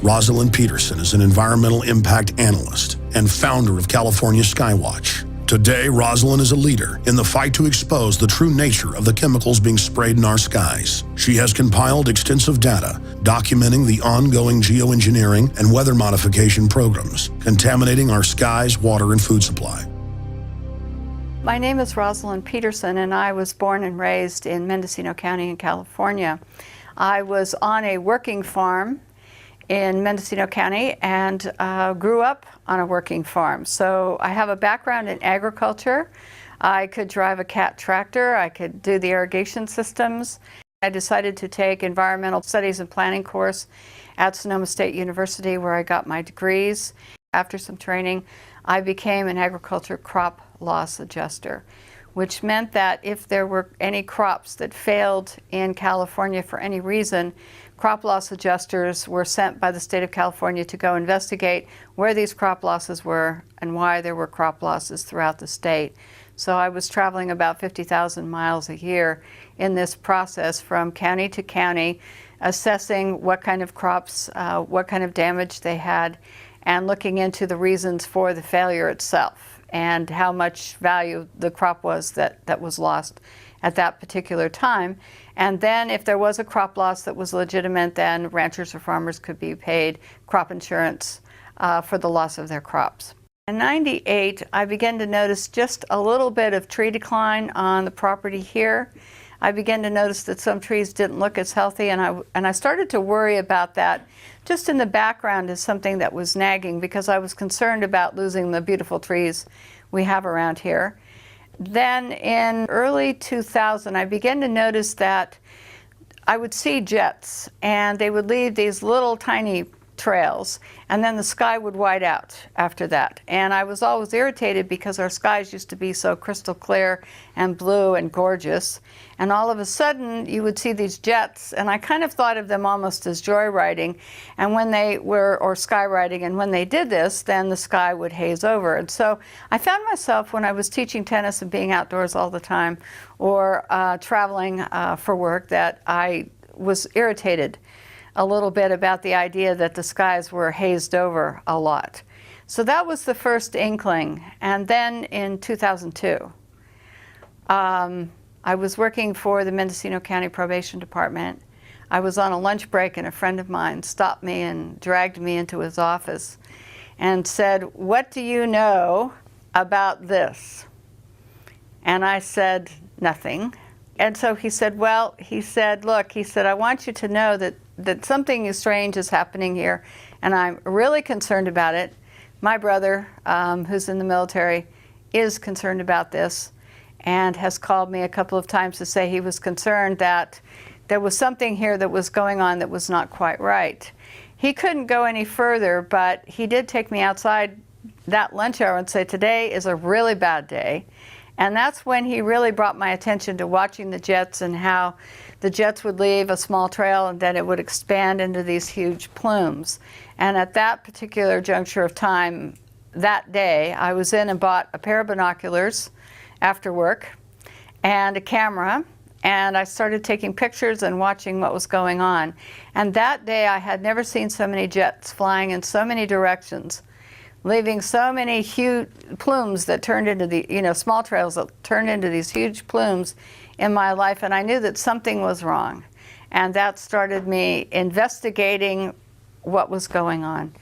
Rosalind Peterson is an environmental impact analyst and founder of California Skywatch. Today, Rosalind is a leader in the fight to expose the true nature of the chemicals being sprayed in our skies. She has compiled extensive data documenting the ongoing geoengineering and weather modification programs contaminating our skies, water, and food supply. My name is Rosalind Peterson, and I was born and raised in Mendocino County in California. I was on a working farm in Mendocino County and grew up on a working farm. So I have a background in agriculture. I could drive a cat tractor. I could do the irrigation systems. I decided to take environmental studies and planning course at Sonoma State University, where I got my degrees. After some training, I became an agriculture crop loss adjuster, which meant that if there were any crops that failed in California for any reason, crop loss adjusters were sent by the state of California to go investigate where these crop losses were and why there were crop losses throughout the state. So I was traveling about 50,000 miles a year in this process from county to county, assessing what kind of crops, what kind of damage they had, and looking into the reasons for the failure itself and how much value the crop was that was lost at that particular time. And then if there was a crop loss that was legitimate, then ranchers or farmers could be paid crop insurance for the loss of their crops. In '98, I began to notice just a little bit of tree decline on the property here. I began to notice that some trees didn't look as healthy, and I started to worry about that just in the background as something that was nagging, because I was concerned about losing the beautiful trees we have around here. Then in early 2000, I began to notice that I would see jets, and they would leave these little tiny trails, and then the sky would white out after that. And I was always irritated because our skies used to be so crystal clear and blue and gorgeous, and all of a sudden you would see these jets, and I kind of thought of them almost as joyriding, and when they were, or skyriding, and when they did this, then the sky would haze over. And so I found myself, when I was teaching tennis and being outdoors all the time, or traveling for work, that I was irritated a little bit about the idea that the skies were hazed over a lot. So that was the first inkling. And then in 2002, I was working for the Mendocino County Probation Department. I was on a lunch break, and a friend of mine stopped me and dragged me into his office and said, "What do you know about this?" And I said, "Nothing." And so he said, "Well," he said, "look," he said, "I want you to know that something strange is happening here, and I'm really concerned about it. My brother, who's in the military, is concerned about this and has called me a couple of times to say he was concerned that there was something here that was going on that was not quite right." He couldn't go any further, but he did take me outside that lunch hour and say, "Today is a really bad day." And that's when he really brought my attention to watching the jets, and how the jets would leave a small trail and then it would expand into these huge plumes. And at that particular juncture of time, that day, I was in and bought a pair of binoculars after work and a camera, and I started taking pictures and watching what was going on. And that day I had never seen so many jets flying in so many directions, leaving so many huge plumes that turned into the, small trails that turned into these huge plumes in my life. And I knew that something was wrong. And that started me investigating what was going on.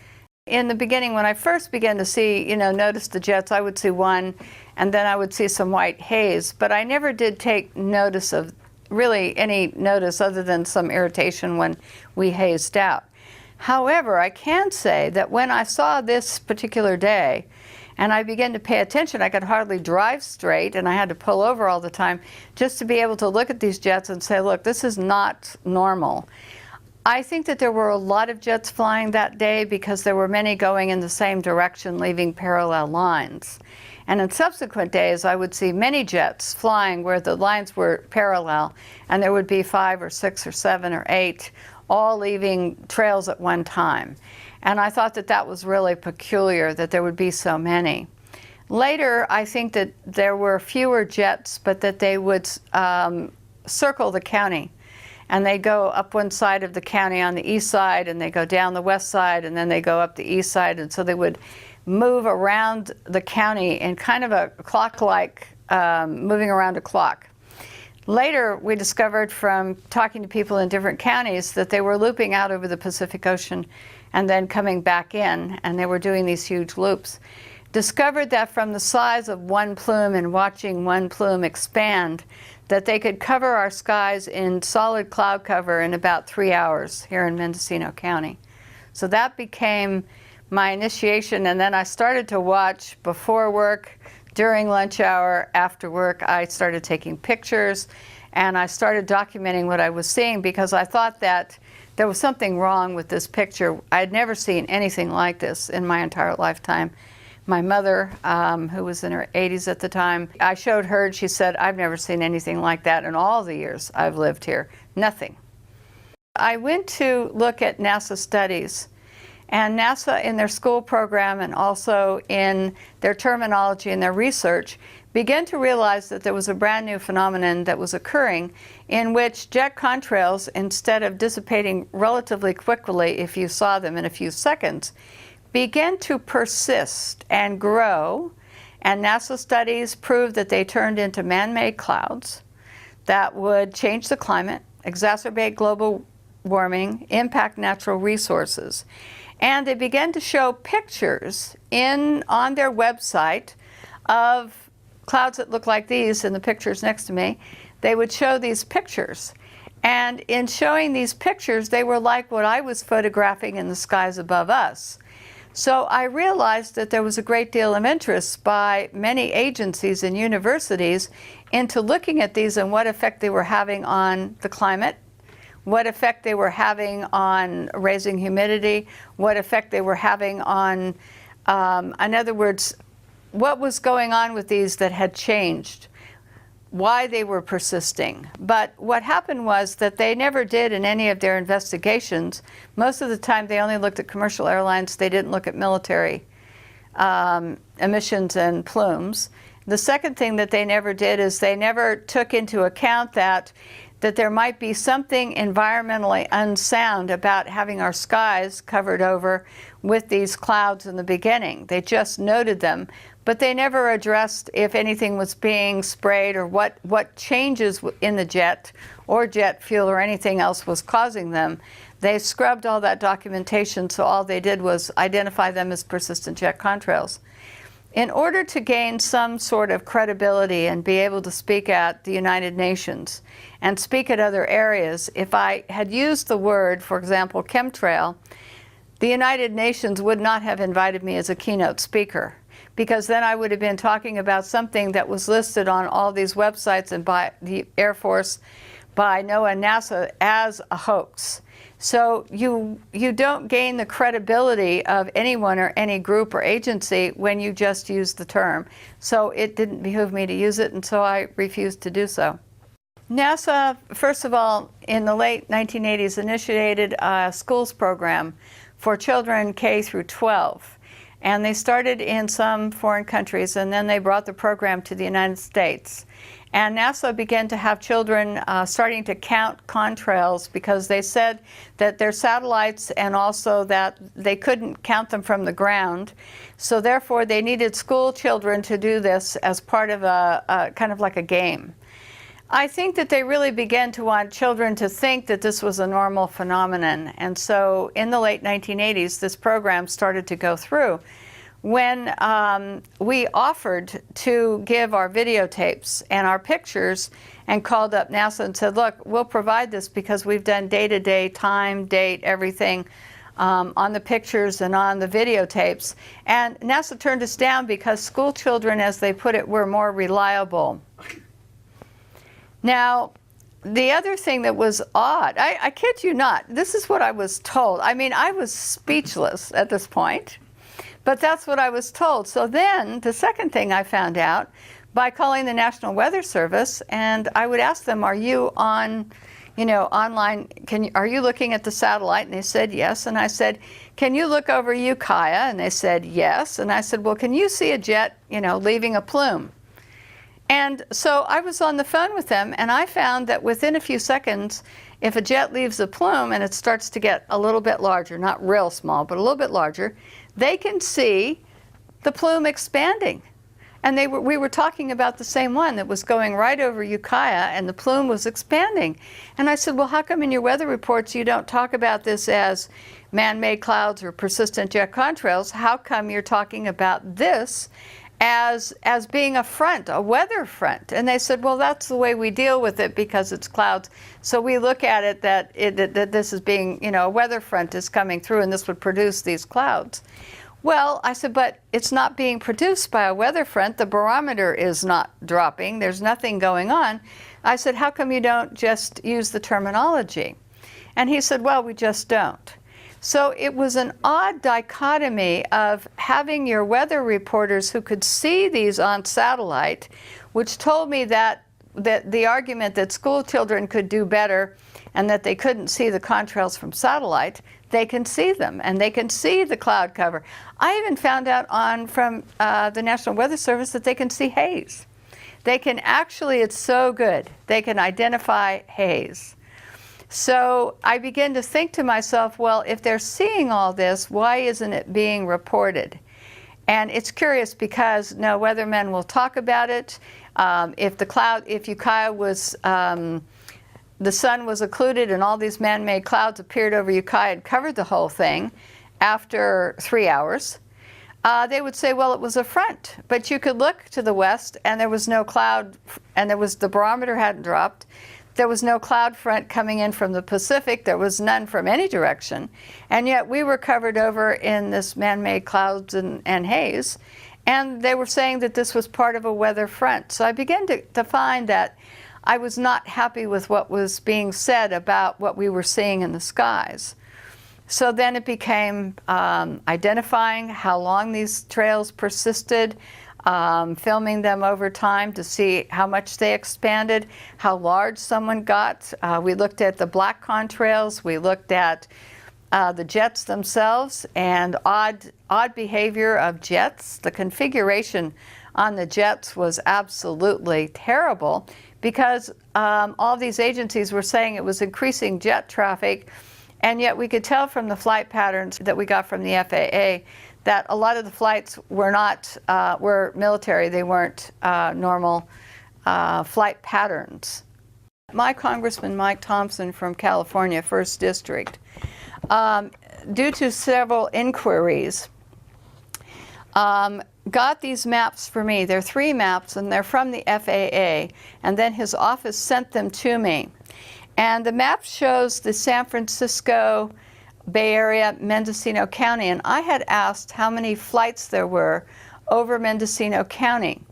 In the beginning, when I first began to see, notice the jets, I would see one, and then I would see some white haze. But I never did take notice of, really any notice other than some irritation when we hazed out. However, I can say that when I saw this particular day and I began to pay attention, I could hardly drive straight, and I had to pull over all the time just to be able to look at these jets and say, look, this is not normal. I think that there were a lot of jets flying that day because there were many going in the same direction, leaving parallel lines. And in subsequent days, I would see many jets flying where the lines were parallel, and there would be 5 or 6 or 7 or 8 all leaving trails at one time. And I thought that that was really peculiar, that there would be so many. Later, I think that there were fewer jets, but that they would circle the county and they go up one side of the county on the east side, and they go down the west side, and then they go up the east side, and so they would move around the county in kind of a clock-like, moving around a clock. Later, we discovered from talking to people in different counties that they were looping out over the Pacific Ocean and then coming back in, and they were doing these huge loops. Discovered that from the size of one plume and watching one plume expand, that they could cover our skies in solid cloud cover in about 3 hours here in Mendocino County. So that became my initiation, and then I started to watch before work, during lunch hour, after work. I started taking pictures, and I started documenting what I was seeing because I thought that there was something wrong with this picture. I had never seen anything like this in my entire lifetime. My mother, who was in her 80s at the time, I showed her, and she said, I've never seen anything like that in all the years I've lived here. Nothing. I went to look at NASA studies. And NASA, in their school program and also in their terminology and their research, began to realize that there was a brand new phenomenon that was occurring in which jet contrails, instead of dissipating relatively quickly if you saw them in a few seconds, began to persist and grow. And NASA studies proved that they turned into man-made clouds that would change the climate, exacerbate global warming, impact natural resources. And they began to show pictures on their website of clouds that look like these in the pictures next to me. They would show these pictures. And in showing these pictures, they were like what I was photographing in the skies above us. So I realized that there was a great deal of interest by many agencies and universities into looking at these and what effect they were having on the climate, what effect they were having on raising humidity, what effect they were having on, in other words, what was going on with these that had changed, why they were persisting. But what happened was that they never did in any of their investigations. Most of the time they only looked at commercial airlines. They didn't look at military emissions and plumes. The second thing that they never did is they never took into account that there might be something environmentally unsound about having our skies covered over with these clouds in the beginning. They just noted them, but they never addressed if anything was being sprayed or what changes in the jet or jet fuel or anything else was causing them. They scrubbed all that documentation, so all they did was identify them as persistent jet contrails. In order to gain some sort of credibility and be able to speak at the United Nations and speak at other areas, if I had used the word, for example, chemtrail, the United Nations would not have invited me as a keynote speaker, because then I would have been talking about something that was listed on all these websites and by the Air Force, by NOAA and NASA as a hoax. So you don't gain the credibility of anyone or any group or agency when you just use the term. So it didn't behoove me to use it, and so I refused to do so. NASA, first of all, in the late 1980s, initiated a schools program for children K through 12. And they started in some foreign countries, and then they brought the program to the United States. And NASA began to have children starting to count contrails because they said that their satellites and also that they couldn't count them from the ground. So therefore, they needed school children to do this as part of a kind of like a game. I think that they really began to want children to think that this was a normal phenomenon. And so in the late 1980s, this program started to go through. When we offered to give our videotapes and our pictures and called up NASA and said, look, we'll provide this because we've done day-to-day, time, date, everything on the pictures and on the videotapes. And NASA turned us down because school children, as they put it, were more reliable. Now, the other thing that was odd, I kid you not, this is what I was told. I mean, I was speechless at this point. But that's what I was told. So then the second thing I found out by calling the National Weather Service, and I would ask them, are you on, online, are you looking at the satellite? And they said yes. And I said, can you look over Ukiah? And they said yes. And I said, well, can you see a jet, leaving a plume? And so I was on the phone with them, and I found that within a few seconds, if a jet leaves a plume and it starts to get a little bit larger, not real small, but a little bit larger, they can see the plume expanding. And we were talking about the same one that was going right over Ukiah, and the plume was expanding. And I said, well, how come in your weather reports you don't talk about this as man-made clouds or persistent jet contrails? How come you're talking about this as being a front, a weather front? And they said, well, that's the way we deal with it because it's clouds. So we look at it that this is being, a weather front is coming through and this would produce these clouds. Well, I said, but it's not being produced by a weather front. The barometer is not dropping. There's nothing going on. I said, how come you don't just use the terminology? And he said, well, we just don't. So it was an odd dichotomy of having your weather reporters who could see these on satellite, which told me that the argument that school children could do better and that they couldn't see the contrails from satellite, they can see them and they can see the cloud cover. I even found out from the National Weather Service that they can see haze. They can actually, it's so good, they can identify haze. So I begin to think to myself, well, if they're seeing all this, why isn't it being reported? And it's curious because no weathermen will talk about it. If Ukiah was, the sun was occluded and all these man-made clouds appeared over Ukiah and covered the whole thing after 3 hours, they would say, well, it was a front. But you could look to the west and there was no cloud, and the barometer hadn't dropped. There was no cloud front coming in from the Pacific. There was none from any direction. And yet we were covered over in this man-made clouds and haze. And they were saying that this was part of a weather front. So I began to find that I was not happy with what was being said about what we were seeing in the skies. So then it became identifying how long these trails persisted, filming them over time to see how much they expanded, how large someone got. We looked at the black contrails, we looked at the jets themselves and odd behavior of jets. The configuration on the jets was absolutely terrible because all these agencies were saying it was increasing jet traffic, and yet we could tell from the flight patterns that we got from the FAA that a lot of the flights were military. They weren't normal flight patterns. My Congressman Mike Thompson from California, 1st District, due to several inquiries, got these maps for me. They're 3 maps and they're from the FAA, and then his office sent them to me. And the map shows the San Francisco Bay Area, Mendocino County, and I had asked how many flights there were over Mendocino County.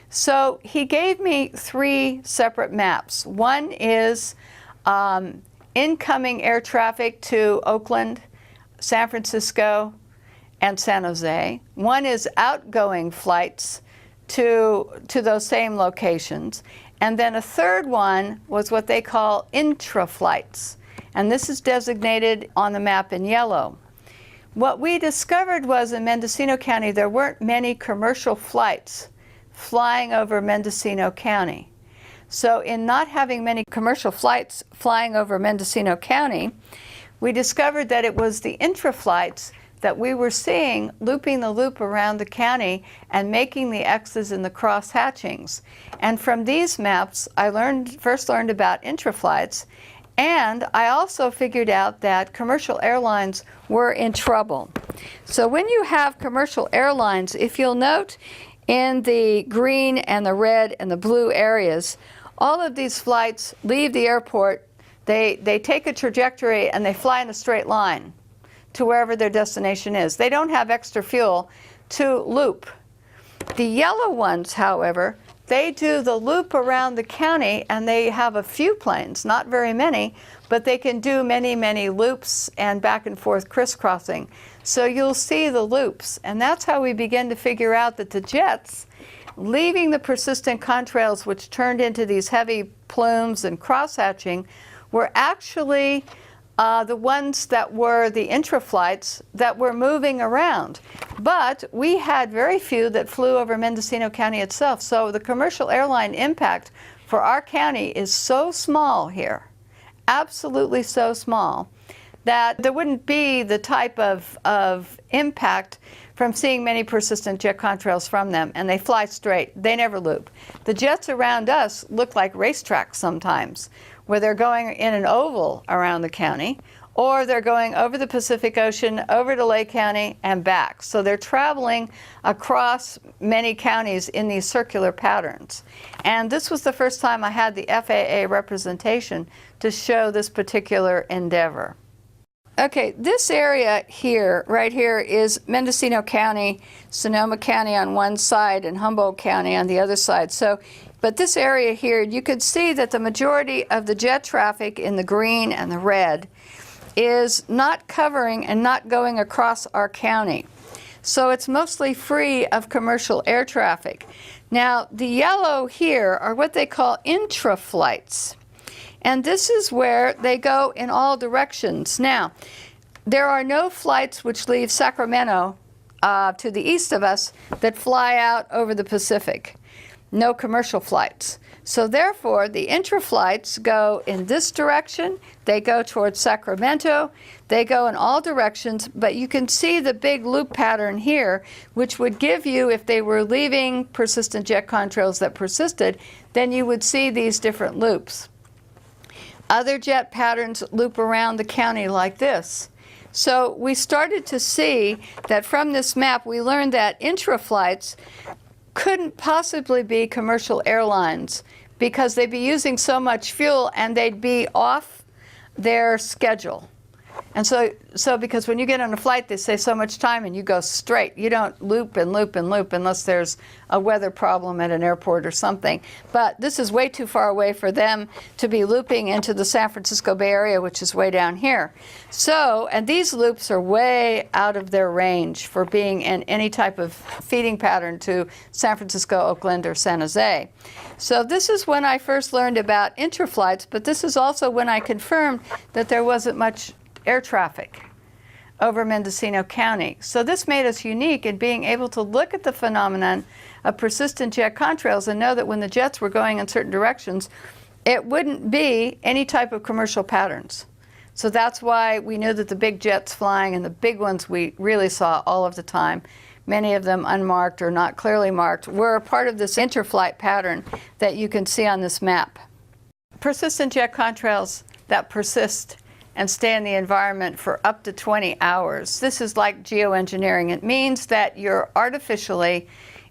So he gave me 3 separate maps. One is incoming air traffic to Oakland, San Francisco, and San Jose. One is outgoing flights to those same locations. And then a third one was what they call intra-flights. And this is designated on the map in yellow. What we discovered was in Mendocino County, there weren't many commercial flights flying over Mendocino County. So in not having many commercial flights flying over Mendocino County, we discovered that it was the intra-flights that we were seeing looping the loop around the county and making the X's in the cross hatchings. And from these maps, I first learned about intra-flights, and I also figured out that commercial airlines were in trouble. So when you have commercial airlines, if you'll note in the green and the red and the blue areas, all of these flights leave the airport, they take a trajectory and they fly in a straight line to wherever their destination is. They don't have extra fuel to loop. The yellow ones, however, they do the loop around the county, and they have a few planes, not very many, but they can do many, many loops and back and forth crisscrossing. So you'll see the loops, and that's how we begin to figure out that the jets, leaving the persistent contrails, which turned into these heavy plumes and cross-hatching, were actually the ones that were the intra-flights that were moving around. But we had very few that flew over Mendocino County itself. So the commercial airline impact for our county is so small here, absolutely so small that there wouldn't be the type of impact from seeing many persistent jet contrails from them, and they fly straight. They never loop. The jets around us look like racetracks sometimes, where they're going in an oval around the county, or they're going over the Pacific Ocean, over to Lake County, and back. So they're traveling across many counties in these circular patterns. And this was the first time I had the FAA representation to show this particular endeavor. Okay, this area here, right here, is Mendocino County, Sonoma County on one side, and Humboldt County on the other side. But this area here, you could see that the majority of the jet traffic in the green and the red is not covering and not going across our county. So it's mostly free of commercial air traffic. Now, the yellow here are what they call intra-flights. And this is where they go in all directions. Now, there are no flights which leave Sacramento to the east of us that fly out over the Pacific. No commercial flights. So therefore, the intra-flights go in this direction. They go towards Sacramento. They go in all directions, but you can see the big loop pattern here, which would give you, if they were leaving persistent jet contrails that persisted, then you would see these different loops. Other jet patterns loop around the county like this. So we started to see that from this map, we learned that intra-flights couldn't possibly be commercial airlines because they'd be using so much fuel and they'd be off their schedule. And so because when you get on a flight, they say so much time and you go straight. You don't loop and loop and loop unless there's a weather problem at an airport or something. But this is way too far away for them to be looping into the San Francisco Bay Area, which is way down here. So, and these loops are way out of their range for being in any type of feeding pattern to San Francisco, Oakland, or San Jose. So this is when I first learned about intra-flights, but this is also when I confirmed that there wasn't much air traffic over Mendocino County. So this made us unique in being able to look at the phenomenon of persistent jet contrails and know that when the jets were going in certain directions, it wouldn't be any type of commercial patterns. So that's why we knew that the big jets flying, and the big ones we really saw all of the time, many of them unmarked or not clearly marked, were a part of this interflight pattern that you can see on this map. Persistent jet contrails that persist and stay in the environment for up to 20 hours. This is like geoengineering. It means that you're artificially,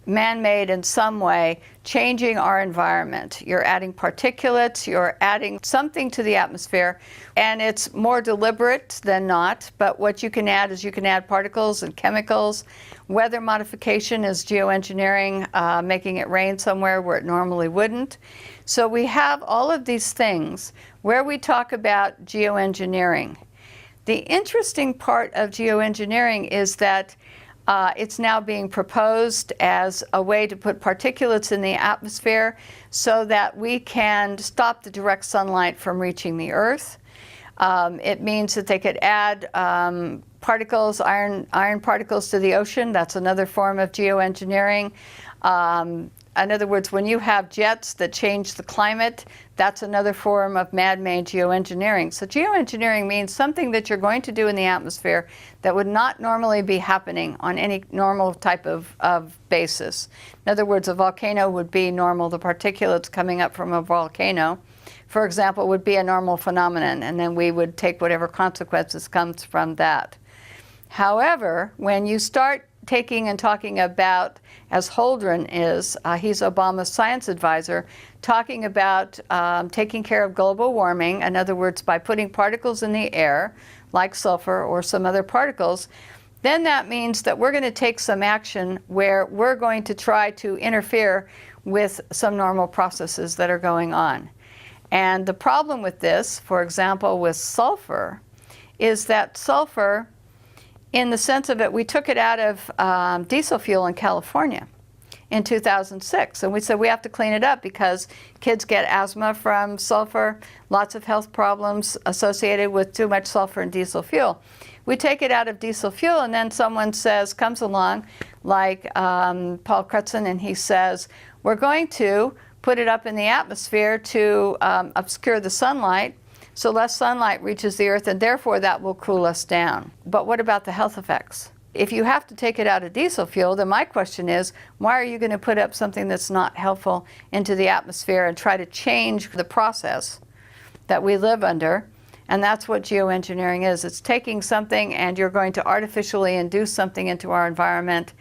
man-made in some way, changing our environment. You're adding particulates, you're adding something to the atmosphere, and it's more deliberate than not, but what you can add is you can add particles and chemicals. Weather modification is geoengineering, making it rain somewhere where it normally wouldn't. So we have all of these things where we talk about geoengineering. The interesting part of geoengineering is that it's now being proposed as a way to put particulates in the atmosphere so that we can stop the direct sunlight from reaching the Earth. It means that they could add particles, iron particles to the ocean. That's another form of geoengineering. In other words, when you have jets that change the climate, that's another form of man-made geoengineering. So geoengineering means something that you're going to do in the atmosphere that would not normally be happening on any normal type of basis. In other words, a volcano would be normal. The particulates coming up from a volcano, for example, would be a normal phenomenon, and then we would take whatever consequences comes from that. However, when you start taking and talking about, as Holdren is, he's Obama's science advisor, talking about taking care of global warming, in other words, by putting particles in the air, like sulfur or some other particles, then that means that we're going to take some action where we're going to try to interfere with some normal processes that are going on. And the problem with this, for example, with sulfur, is that sulfur, in the sense of it, we took it out of diesel fuel in California in 2006. And we said we have to clean it up because kids get asthma from sulfur, lots of health problems associated with too much sulfur in diesel fuel. We take it out of diesel fuel, and then someone comes along, like Paul Crutzen, and he says, we're going to put it up in the atmosphere to obscure the sunlight so less sunlight reaches the earth, and therefore that will cool us down. But what about the health effects? If you have to take it out of diesel fuel, then my question is, why are you going to put up something that's not helpful into the atmosphere and try to change the process that we live under? And that's what geoengineering is. It's taking something and you're going to artificially induce something into our environment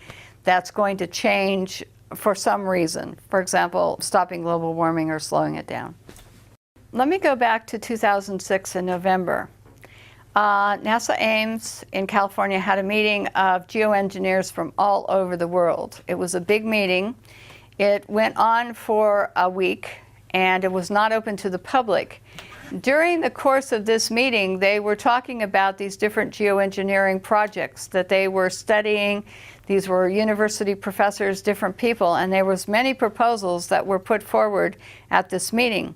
that's going to change for some reason. For example, stopping global warming or slowing it down. Let me go back to 2006 in November. NASA Ames in California had a meeting of geoengineers from all over the world. It was a big meeting. It went on for a week, and it was not open to the public. During the course of this meeting, they were talking about these different geoengineering projects that they were studying. These were university professors, different people, and there was many proposals that were put forward at this meeting.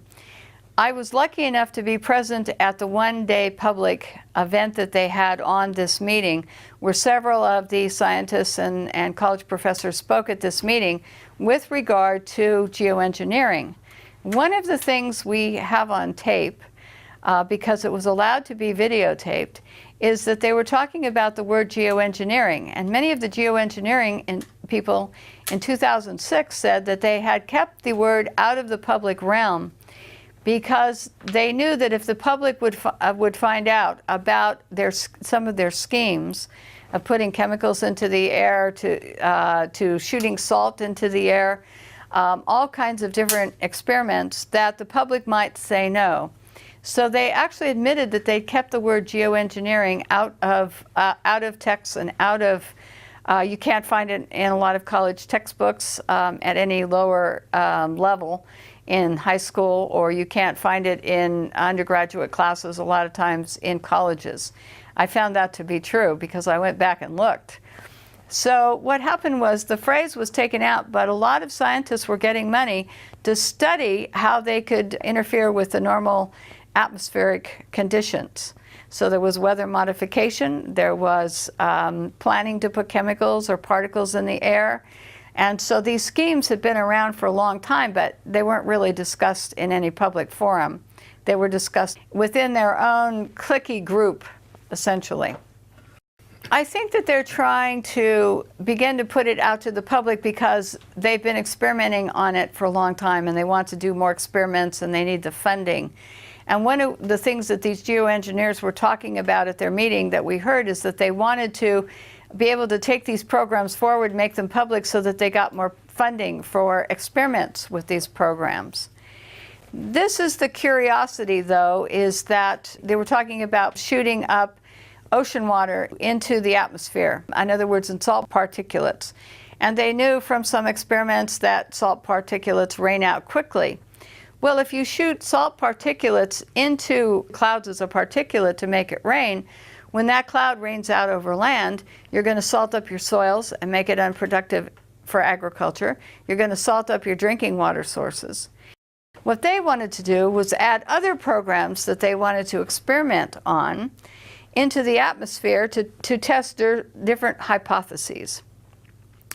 I was lucky enough to be present at the one-day public event that they had on this meeting, where several of the scientists and college professors spoke at this meeting with regard to geoengineering. One of the things we have on tape, because it was allowed to be videotaped, is that they were talking about the word geoengineering. And many of the geoengineering people in 2006 said that they had kept the word out of the public realm because they knew that if the public would find out about some of their schemes of putting chemicals into the air, to shooting salt into the air, all kinds of different experiments, that the public might say no. So they actually admitted that they kept the word geoengineering out of texts and out of, you can't find it in a lot of college textbooks at any lower level in high school, or you can't find it in undergraduate classes a lot of times in colleges. I found that to be true because I went back and looked. So what happened was the phrase was taken out, but a lot of scientists were getting money to study how they could interfere with the normal atmospheric conditions. So there was weather modification, there was planning to put chemicals or particles in the air. And so these schemes had been around for a long time, but they weren't really discussed in any public forum. They were discussed within their own cliquey group, essentially. I think that they're trying to begin to put it out to the public because they've been experimenting on it for a long time and they want to do more experiments and they need the funding. And one of the things that these geoengineers were talking about at their meeting that we heard is that they wanted to be able to take these programs forward, make them public so that they got more funding for experiments with these programs. This is the curiosity, though, is that they were talking about shooting up ocean water into the atmosphere, in other words, in salt particulates. And they knew from some experiments that salt particulates rain out quickly. Well, if you shoot salt particulates into clouds as a particulate to make it rain, when that cloud rains out over land, you're going to salt up your soils and make it unproductive for agriculture. You're going to salt up your drinking water sources. What they wanted to do was add other programs that they wanted to experiment on into the atmosphere to test their different hypotheses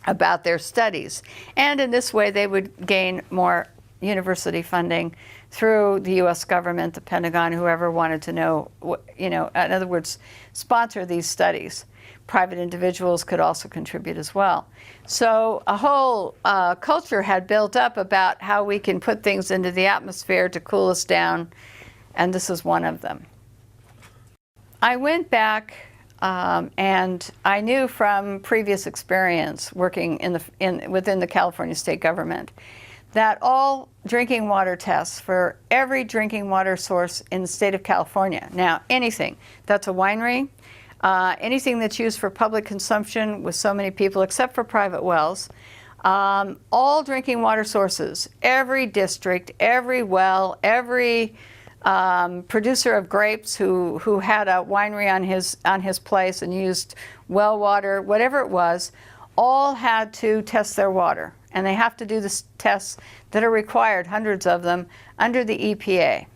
about their studies. And in this way, they would gain more university funding through the U.S. government, the Pentagon, whoever wanted to know, in other words, sponsor these studies. Private individuals could also contribute as well. So a whole culture had built up about how we can put things into the atmosphere to cool us down, and this is one of them. I went back and I knew from previous experience working within the California state government that all drinking water tests for every drinking water source in the state of California, now anything that's a winery, anything that's used for public consumption with so many people except for private wells, all drinking water sources, every district, every well, every producer of grapes who had a winery on his place and used well water, whatever it was, all had to test their water. And they have to do the tests that are required, hundreds of them, under the EPA.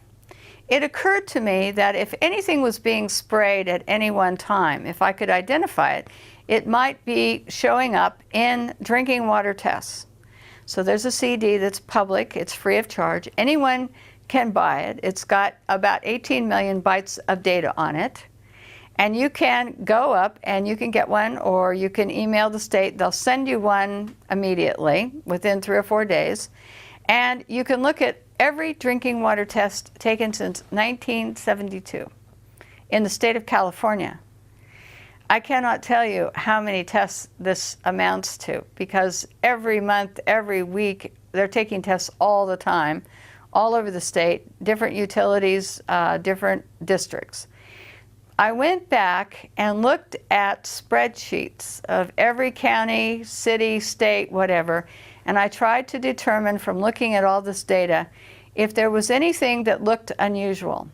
It occurred to me that if anything was being sprayed at any one time, if I could identify it, it might be showing up in drinking water tests. So there's a CD that's public, it's free of charge. Anyone can buy it. It's got about 18 million bytes of data on it. And you can go up and you can get one, or you can email the state. They'll send you one immediately within 3 or 4 days. And you can look at every drinking water test taken since 1972 in the state of California. I cannot tell you how many tests this amounts to, because every month, every week, they're taking tests all the time, all over the state, different utilities, different districts. I went back and looked at spreadsheets of every county, city, state, whatever, and I tried to determine from looking at all this data if there was anything that looked unusual.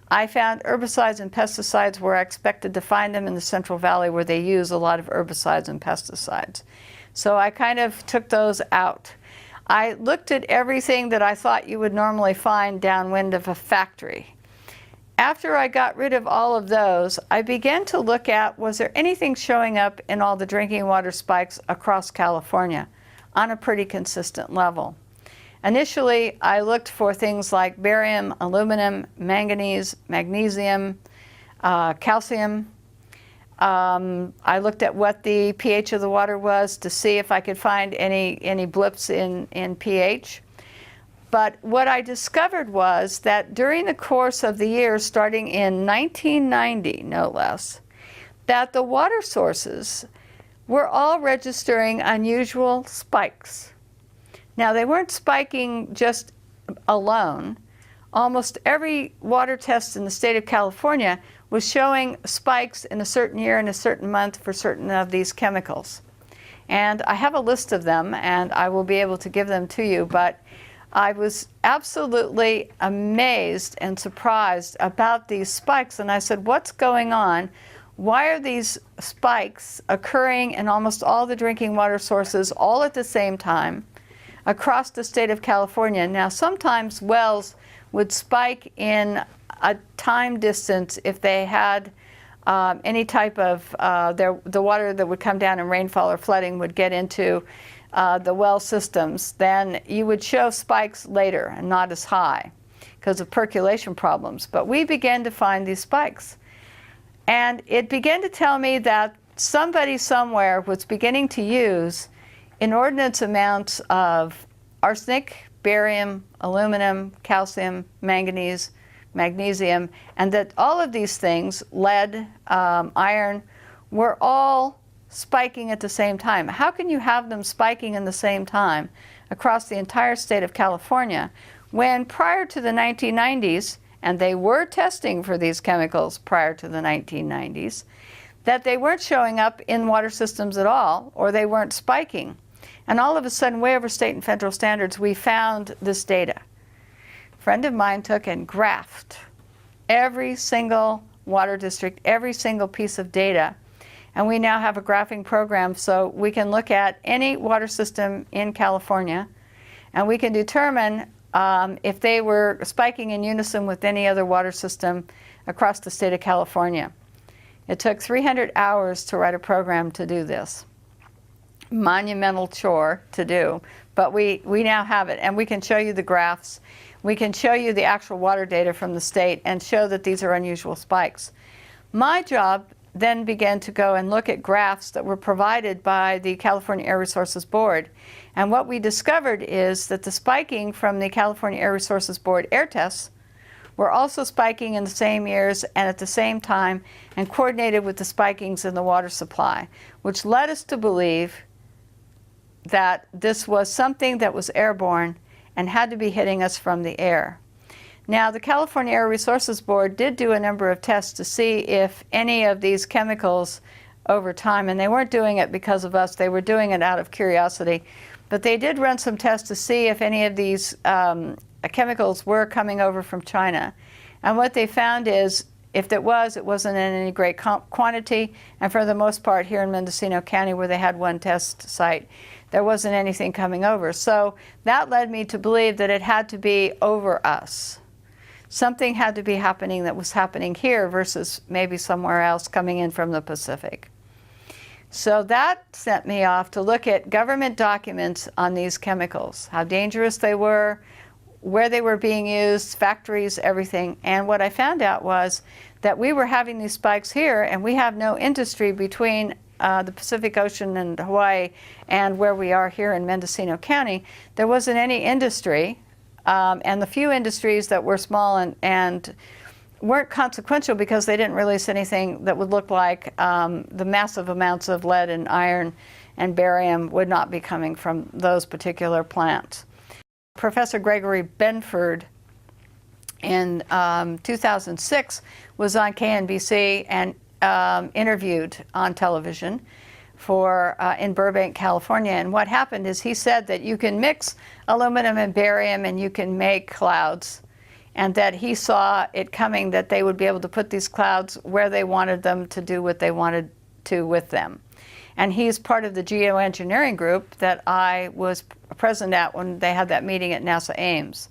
I found herbicides and pesticides where I expected to find them in the Central Valley, where they use a lot of herbicides and pesticides. So I kind of took those out. I looked at everything that I thought you would normally find downwind of a factory. After I got rid of all of those, I began to look at, was there anything showing up in all the drinking water spikes across California on a pretty consistent level? Initially, I looked for things like barium, aluminum, manganese, magnesium, calcium. I looked at what the pH of the water was to see if I could find any blips in pH. But what I discovered was that during the course of the year, starting in 1990, no less, that the water sources were all registering unusual spikes. Now, they weren't spiking just alone. Almost every water test in the state of California was showing spikes in a certain year and a certain month for certain of these chemicals. And I have a list of them, and I will be able to give them to you, but I was absolutely amazed and surprised about these spikes, and I said, what's going on? Why are these spikes occurring in almost all the drinking water sources all at the same time across the state of California? Now, sometimes wells would spike in a time distance if they had any type of, the water that would come down in rainfall or flooding would get into the well systems. Then you would show spikes later and not as high because of percolation problems. But we began to find these spikes. And it began to tell me that somebody somewhere was beginning to use inordinate amounts of arsenic, barium, aluminum, calcium, manganese, magnesium, and that all of these things, lead, iron, were all spiking at the same time. How can you have them spiking in the same time across the entire state of California when prior to the 1990s, and they were testing for these chemicals prior to the 1990s, that they weren't showing up in water systems at all, or they weren't spiking? And all of a sudden, way over state and federal standards, we found this data. A friend of mine took and graphed every single water district, every single piece of data, and we now have a graphing program so we can look at any water system in California, and we can determine if they were spiking in unison with any other water system across the state of California. It took 300 hours to write a program to do this. Monumental chore to do, but we now have it, and we can show you the graphs. We can show you the actual water data from the state and show that these are unusual spikes. My job then began to go and look at graphs that were provided by the California Air Resources Board. And what we discovered is that the spiking from the California Air Resources Board air tests were also spiking in the same years and at the same time, and coordinated with the spikings in the water supply, which led us to believe that this was something that was airborne and had to be hitting us from the air. Now, the California Air Resources Board did do a number of tests to see if any of these chemicals over time, and they weren't doing it because of us, they were doing it out of curiosity, but they did run some tests to see if any of these chemicals were coming over from China. And what they found is, if it wasn't in any great quantity, and for the most part here in Mendocino County, where they had one test site, there wasn't anything coming over. So that led me to believe that it had to be over us. Something had to be happening that was happening here versus maybe somewhere else coming in from the Pacific. So that sent me off to look at government documents on these chemicals, how dangerous they were, where they were being used, factories, everything. And what I found out was that we were having these spikes here, and we have no industry between the Pacific Ocean and Hawaii and where we are here in Mendocino County. There wasn't any industry, and the few industries that were small and weren't consequential because they didn't release anything that would look like the massive amounts of lead and iron and barium would not be coming from those particular plants. Professor Gregory Benford in 2006 was on KNBC and interviewed on television in Burbank, California. And what happened is he said that you can mix aluminum and barium and you can make clouds, and that he saw it coming that they would be able to put these clouds where they wanted them to do what they wanted to with them. And he's part of the Geo-Engineering group that I was present at when they had that meeting at NASA Ames.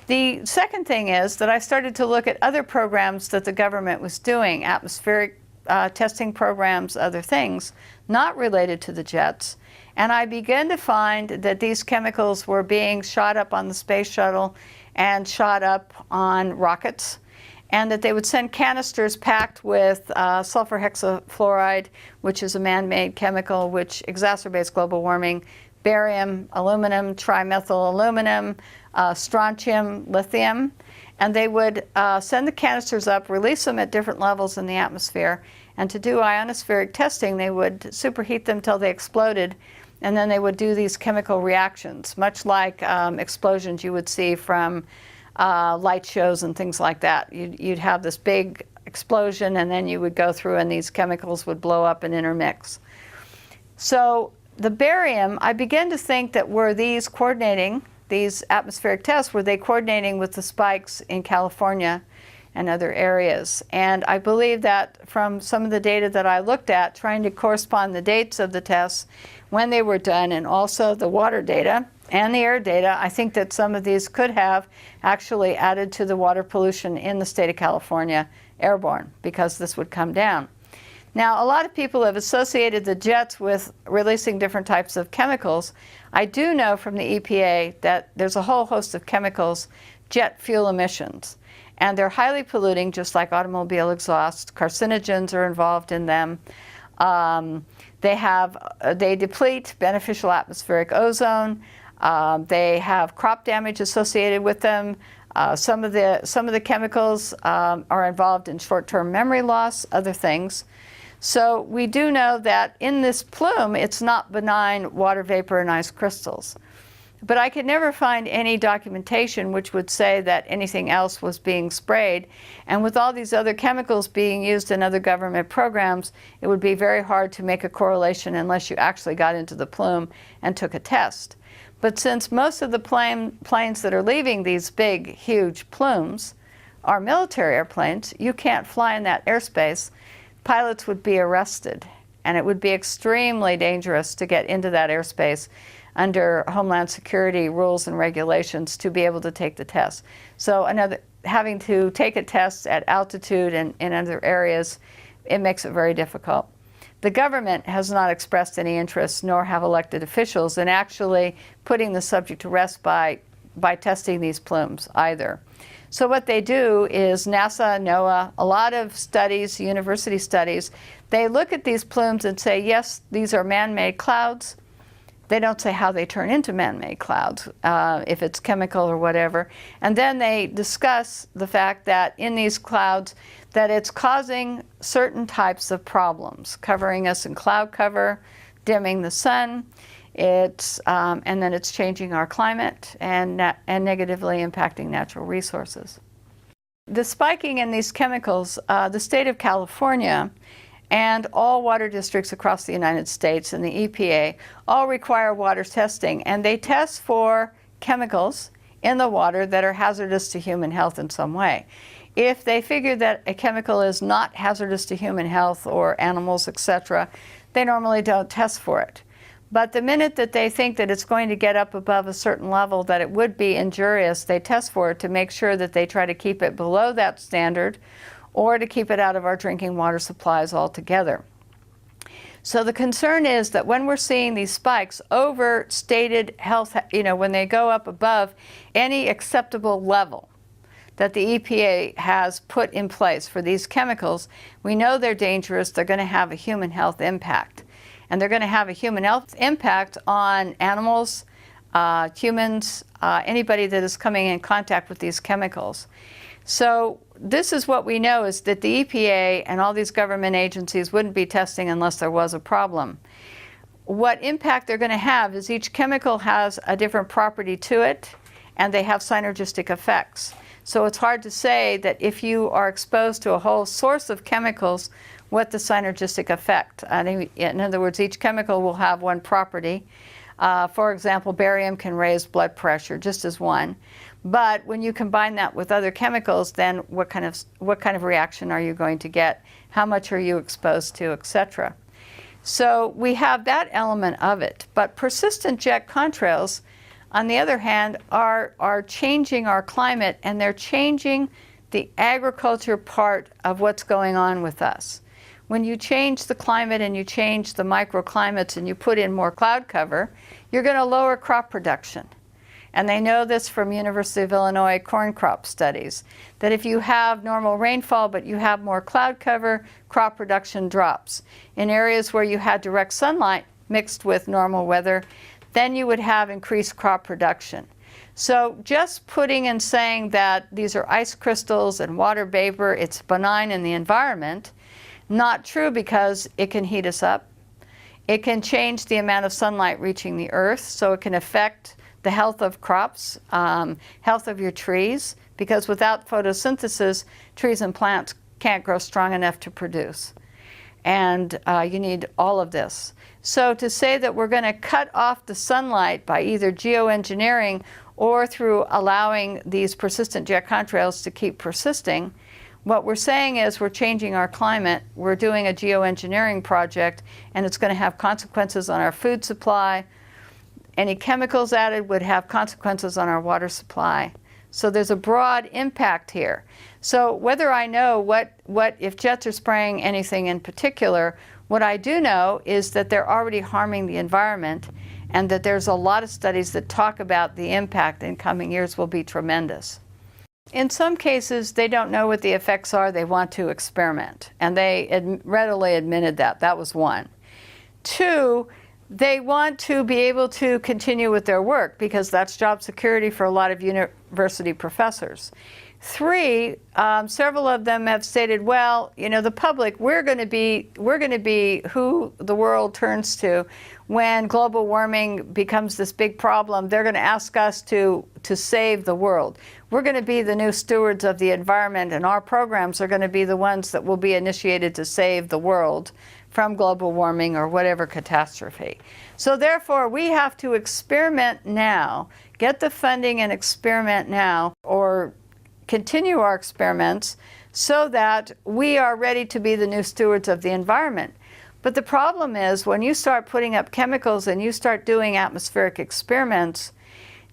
The second thing is that I started to look at other programs that the government was doing, atmospheric testing programs, other things, not related to the jets. And I began to find that these chemicals were being shot up on the space shuttle and shot up on rockets, and that they would send canisters packed with sulfur hexafluoride, which is a man-made chemical which exacerbates global warming, barium, aluminum, trimethyl aluminum, strontium, lithium, and they would send the canisters up, release them at different levels in the atmosphere, and to do ionospheric testing, they would superheat them till they exploded, and then they would do these chemical reactions, much like explosions you would see from light shows and things like that. You'd have this big explosion, and then you would go through, and these chemicals would blow up and intermix. So the barium, I began to think that were these coordinating, these atmospheric tests, were they coordinating with the spikes in California and other areas? And I believe that from some of the data that I looked at, trying to correspond the dates of the tests, when they were done, and also the water data and the air data, I think that some of these could have actually added to the water pollution in the state of California airborne, because this would come down. Now, a lot of people have associated the jets with releasing different types of chemicals. I do know from the EPA that there's a whole host of chemicals, jet fuel emissions, and they're highly polluting, just like automobile exhaust. Carcinogens are involved in them. They deplete beneficial atmospheric ozone. They have crop damage associated with them. Some of the chemicals are involved in short-term memory loss, other things. So we do know that in this plume, it's not benign water vapor and ice crystals. But I could never find any documentation which would say that anything else was being sprayed. And with all these other chemicals being used in other government programs, it would be very hard to make a correlation unless you actually got into the plume and took a test. But since most of the planes that are leaving these big, huge plumes are military airplanes, you can't fly in that airspace. Pilots would be arrested, and it would be extremely dangerous to get into that airspace under Homeland Security rules and regulations to be able to take the test. So having to take a test at altitude and in other areas, it makes it very difficult. The government has not expressed any interest, nor have elected officials, in actually putting the subject to rest by testing these plumes either. So what they do is NASA, NOAA, a lot of studies, university studies, they look at these plumes and say, yes, these are man-made clouds. They don't say how they turn into man-made clouds, if it's chemical or whatever. And then they discuss the fact that in these clouds, that it's causing certain types of problems, covering us in cloud cover, dimming the sun. And then it's changing our climate and negatively impacting natural resources. The spiking in these chemicals, the state of California and all water districts across the United States and the EPA all require water testing, and they test for chemicals in the water that are hazardous to human health in some way. If they figure that a chemical is not hazardous to human health or animals, etc., they normally don't test for it. But the minute that they think that it's going to get up above a certain level that it would be injurious, they test for it to make sure that they try to keep it below that standard or to keep it out of our drinking water supplies altogether. So the concern is that when we're seeing these spikes, overstated health, when they go up above any acceptable level that the EPA has put in place for these chemicals, we know they're dangerous. They're going to have a human health impact. And they're going to have a human health impact on animals, humans, anybody that is coming in contact with these chemicals. So this is what we know, is that the EPA and all these government agencies wouldn't be testing unless there was a problem. What impact they're going to have is each chemical has a different property to it, and they have synergistic effects. So it's hard to say that if you are exposed to a whole source of chemicals, what the synergistic effect. In other words, each chemical will have one property. For example, barium can raise blood pressure, just as one. But when you combine that with other chemicals, then what kind of reaction are you going to get? How much are you exposed to, etc. So we have that element of it. But persistent jet contrails, on the other hand, are changing our climate, and they're changing the agriculture part of what's going on with us. When you change the climate and you change the microclimates and you put in more cloud cover, you're going to lower crop production. And they know this from University of Illinois corn crop studies, that if you have normal rainfall but you have more cloud cover, crop production drops. In areas where you had direct sunlight mixed with normal weather, then you would have increased crop production. So just putting and saying that these are ice crystals and water vapor, it's benign in the environment, not true, because it can heat us up. It can change the amount of sunlight reaching the earth, so it can affect the health of crops, health of your trees, because without photosynthesis, trees and plants can't grow strong enough to produce. And you need all of this. So to say that we're going to cut off the sunlight by either geoengineering or through allowing these persistent jet contrails to keep persisting, what we're saying is we're changing our climate, we're doing a geoengineering project, and it's going to have consequences on our food supply. Any chemicals added would have consequences on our water supply. So there's a broad impact here. So whether I know what if jets are spraying anything in particular, what I do know is that they're already harming the environment, and that there's a lot of studies that talk about the impact in coming years will be tremendous. In some cases, they don't know what the effects are. They want to experiment, and they readily admitted that. That was one. Two, they want to be able to continue with their work, because that's job security for a lot of university professors. Three, several of them have stated, well, the public, we're going to be who the world turns to when global warming becomes this big problem. They're going to ask us to save the world. We're going to be the new stewards of the environment, and our programs are going to be the ones that will be initiated to save the world from global warming or whatever catastrophe. So therefore, we have to experiment now, get the funding and experiment now, or continue our experiments so that we are ready to be the new stewards of the environment. But the problem is, when you start putting up chemicals and you start doing atmospheric experiments,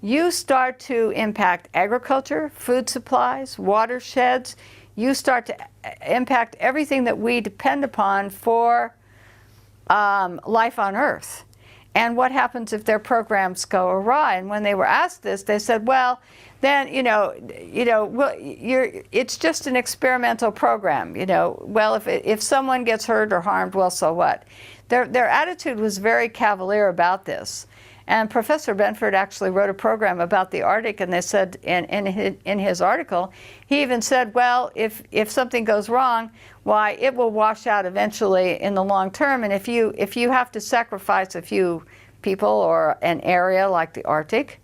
you start to impact agriculture, food supplies, watersheds. You start to impact everything that we depend upon for life on Earth. And what happens if their programs go awry? And when they were asked this, they said, well, then, it's just an experimental program. Well, if someone gets hurt or harmed, well, so what? Their attitude was very cavalier about this. And Professor Benford actually wrote a program about the Arctic, and they said in his article, he even said, well, if something goes wrong, why, it will wash out eventually in the long term. And if you have to sacrifice a few people or an area like the Arctic,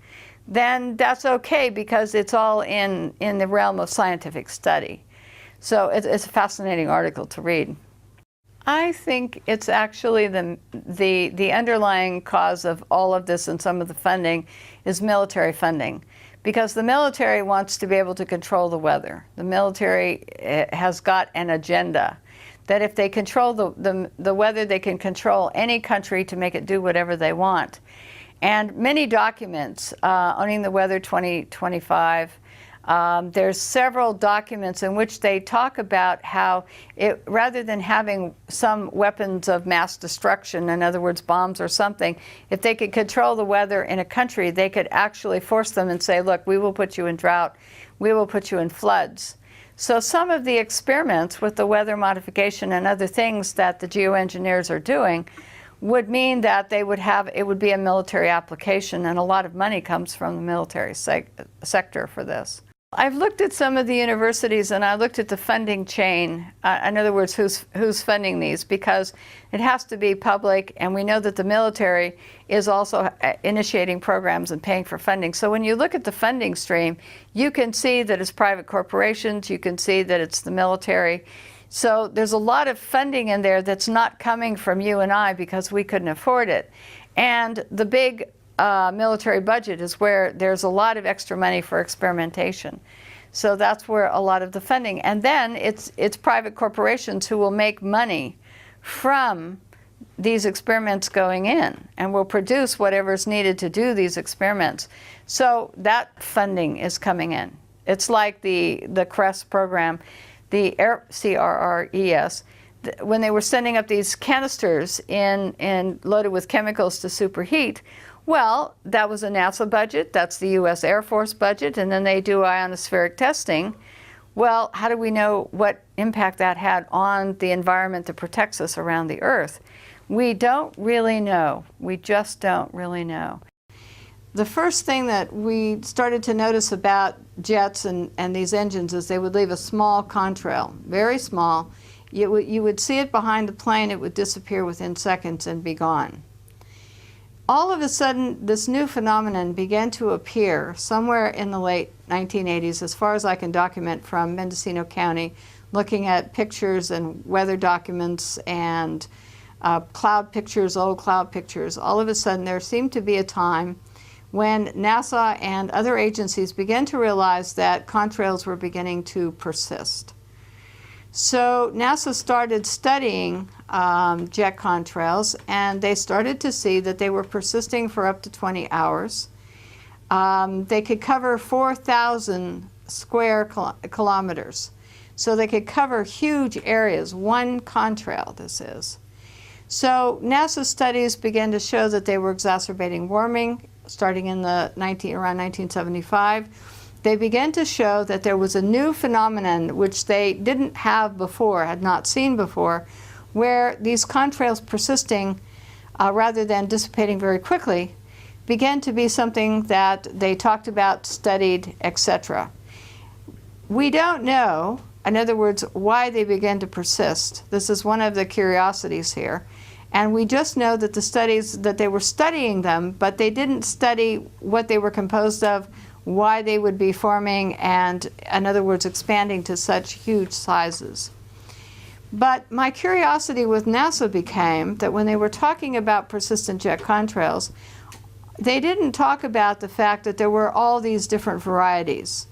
then that's okay, because it's all in the realm of scientific study. So it's a fascinating article to read. I think it's actually the underlying cause of all of this and some of the funding is military funding, because the military wants to be able to control the weather. The military has got an agenda that if they control the weather, they can control any country to make it do whatever they want. And many documents, Owning the Weather 2025, There's several documents in which they talk about how rather than having some weapons of mass destruction, in other words, bombs or something, if they could control the weather in a country, they could actually force them and say, look, we will put you in drought, we will put you in floods. So some of the experiments with the weather modification and other things that the geoengineers are doing would mean that it would be a military application, and a lot of money comes from the military sector for this. I've looked at some of the universities and I looked at the funding chain, in other words, who's funding these, because it has to be public, and we know that the military is also initiating programs and paying for funding. So when you look at the funding stream, you can see that it's private corporations, you can see that it's the military. So there's a lot of funding in there that's not coming from you and I because we couldn't afford it. And the big military budget is where there's a lot of extra money for experimentation. So that's where a lot of the funding, and then it's private corporations who will make money from these experiments going in and will produce whatever's needed to do these experiments. So that funding is coming in. It's like the CRES program, the CRRES, when they were sending up these canisters loaded with chemicals to superheat. Well, that was a NASA budget, that's the US Air Force budget, and then they do ionospheric testing. Well, how do we know what impact that had on the environment that protects us around the Earth? We don't really know. We just don't really know. The first thing that we started to notice about jets and these engines is they would leave a small contrail, very small. You would see it behind the plane, it would disappear within seconds and be gone. All of a sudden, this new phenomenon began to appear somewhere in the late 1980s, as far as I can document from Mendocino County, looking at pictures and weather documents and cloud pictures, old cloud pictures. All of a sudden, there seemed to be a time when NASA and other agencies began to realize that contrails were beginning to persist. So NASA started studying jet contrails, and they started to see that they were persisting for up to 20 hours. They could cover 4,000 square kilometers. So they could cover huge areas, one contrail this is. So NASA studies began to show that they were exacerbating warming starting in around 1975. They began to show that there was a new phenomenon which they didn't have before, had not seen before, where these contrails persisting rather than dissipating very quickly began to be something that they talked about, studied, etc. We don't know, in other words, why they began to persist. This is one of the curiosities here. And we just know that the studies, that they were studying them, but they didn't study what they were composed of, why they would be forming, and in other words, expanding to such huge sizes. But my curiosity with NASA became that when they were talking about persistent jet contrails, they didn't talk about the fact that there were all these different varieties.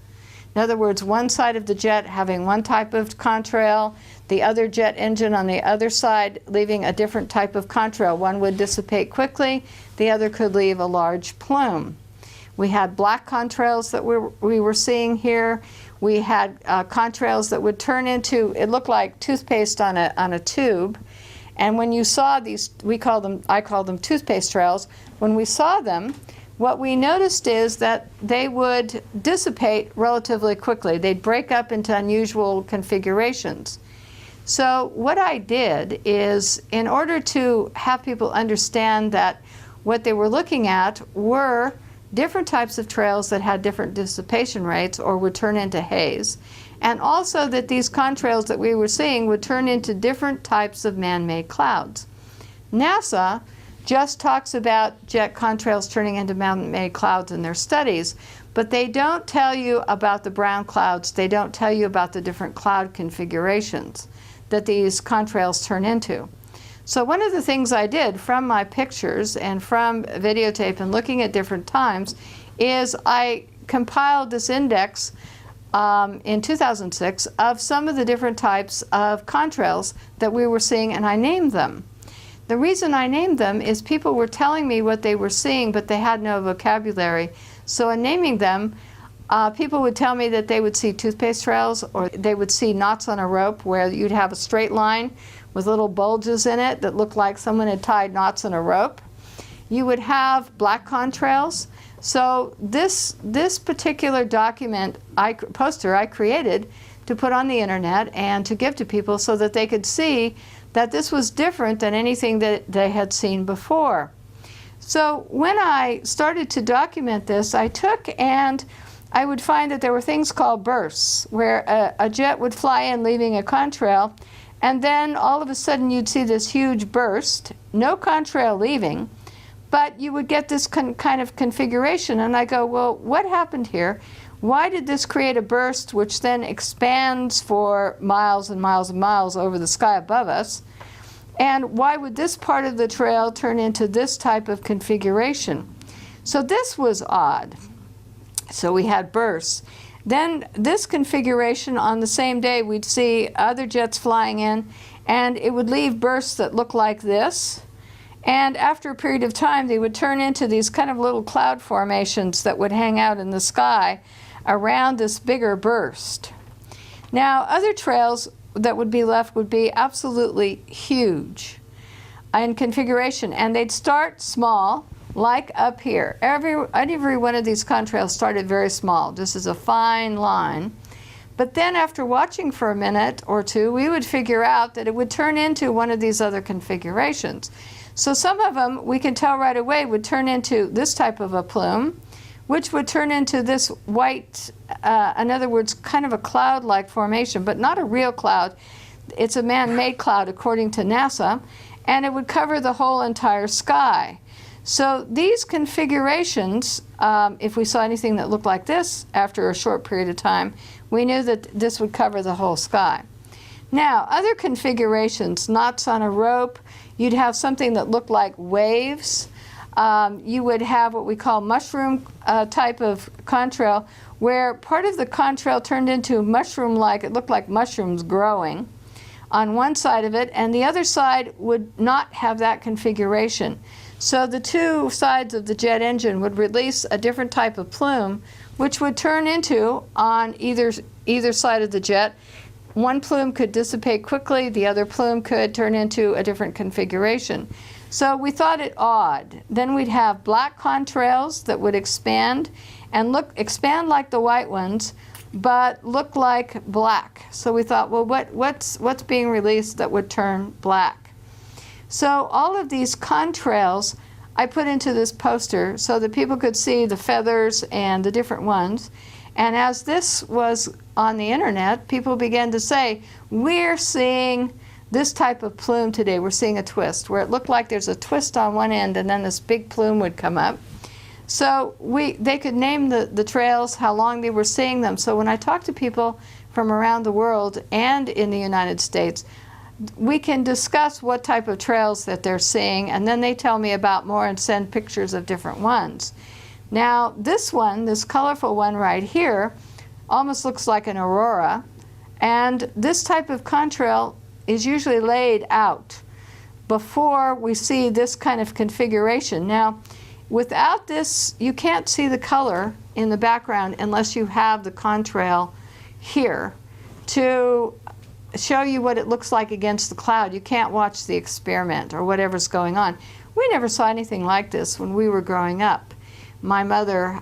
In other words, one side of the jet having one type of contrail, the other jet engine on the other side leaving a different type of contrail. One would dissipate quickly, the other could leave a large plume. We had black contrails that we were seeing here. We had contrails that would turn into, it looked like toothpaste on a tube. And when you saw these, I call them toothpaste trails. When we saw them, what we noticed is that they would dissipate relatively quickly. They'd break up into unusual configurations. So what I did is, in order to have people understand that what they were looking at were different types of trails that had different dissipation rates or would turn into haze, and also that these contrails that we were seeing would turn into different types of man-made clouds. NASA just talks about jet contrails turning into man-made clouds in their studies, but they don't tell you about the brown clouds, they don't tell you about the different cloud configurations that these contrails turn into. So one of the things I did from my pictures and from videotape and looking at different times is I compiled this index in 2006 of some of the different types of contrails that we were seeing, and I named them. The reason I named them is people were telling me what they were seeing, but they had no vocabulary. So in naming them, People would tell me that they would see toothpaste trails, or they would see knots on a rope where you'd have a straight line with little bulges in it that looked like someone had tied knots in a rope. You would have black contrails. So this particular poster I created to put on the internet and to give to people so that they could see that this was different than anything that they had seen before. So when I started to document this, I took and I would find that there were things called bursts, where a jet would fly in leaving a contrail, and then all of a sudden you'd see this huge burst, no contrail leaving, but you would get this kind of configuration. And I go, well, what happened here? Why did this create a burst which then expands for miles and miles and miles over the sky above us? And why would this part of the trail turn into this type of configuration? So this was odd. So we had bursts. Then this configuration, on the same day, we'd see other jets flying in, and it would leave bursts that looked like this. And after a period of time, they would turn into these kind of little cloud formations that would hang out in the sky around this bigger burst. Now, other trails that would be left would be absolutely huge in configuration, and they'd start small, like up here. Every one of these contrails started very small, just as a fine line. But then after watching for a minute or two, we would figure out that it would turn into one of these other configurations. So some of them, we can tell right away, would turn into this type of a plume, which would turn into this white, in other words, kind of a cloud-like formation, but not a real cloud. It's a man-made cloud according to NASA, and it would cover the whole entire sky. So these configurations, if we saw anything that looked like this after a short period of time, we knew that this would cover the whole sky. Now, other configurations, knots on a rope, you'd have something that looked like waves. You would have what we call mushroom type of contrail, where part of the contrail turned into mushroom-like, it looked like mushrooms growing on one side of it, and the other side would not have that configuration. So the two sides of the jet engine would release a different type of plume, which would turn into, on either side of the jet, one plume could dissipate quickly, the other plume could turn into a different configuration. So we thought it odd. Then we'd have black contrails that would expand and expand like the white ones, but look like black. So we thought, well, what's being released that would turn black? So all of these contrails I put into this poster so that people could see the feathers and the different ones. And as this was on the internet, people began to say, we're seeing this type of plume today. We're seeing a twist, where it looked like there's a twist on one end and then this big plume would come up. So they could name the trails, how long they were seeing them. So when I talk to people from around the world and in the United States, we can discuss what type of trails that they're seeing, and then they tell me about more and send pictures of different ones. Now this one, this colorful one right here, almost looks like an aurora, and this type of contrail is usually laid out before we see this kind of configuration. Now, without this, you can't see the color in the background unless you have the contrail here to show you what it looks like against the cloud. You can't watch the experiment or whatever's going on. We never saw anything like this when we were growing up. My mother,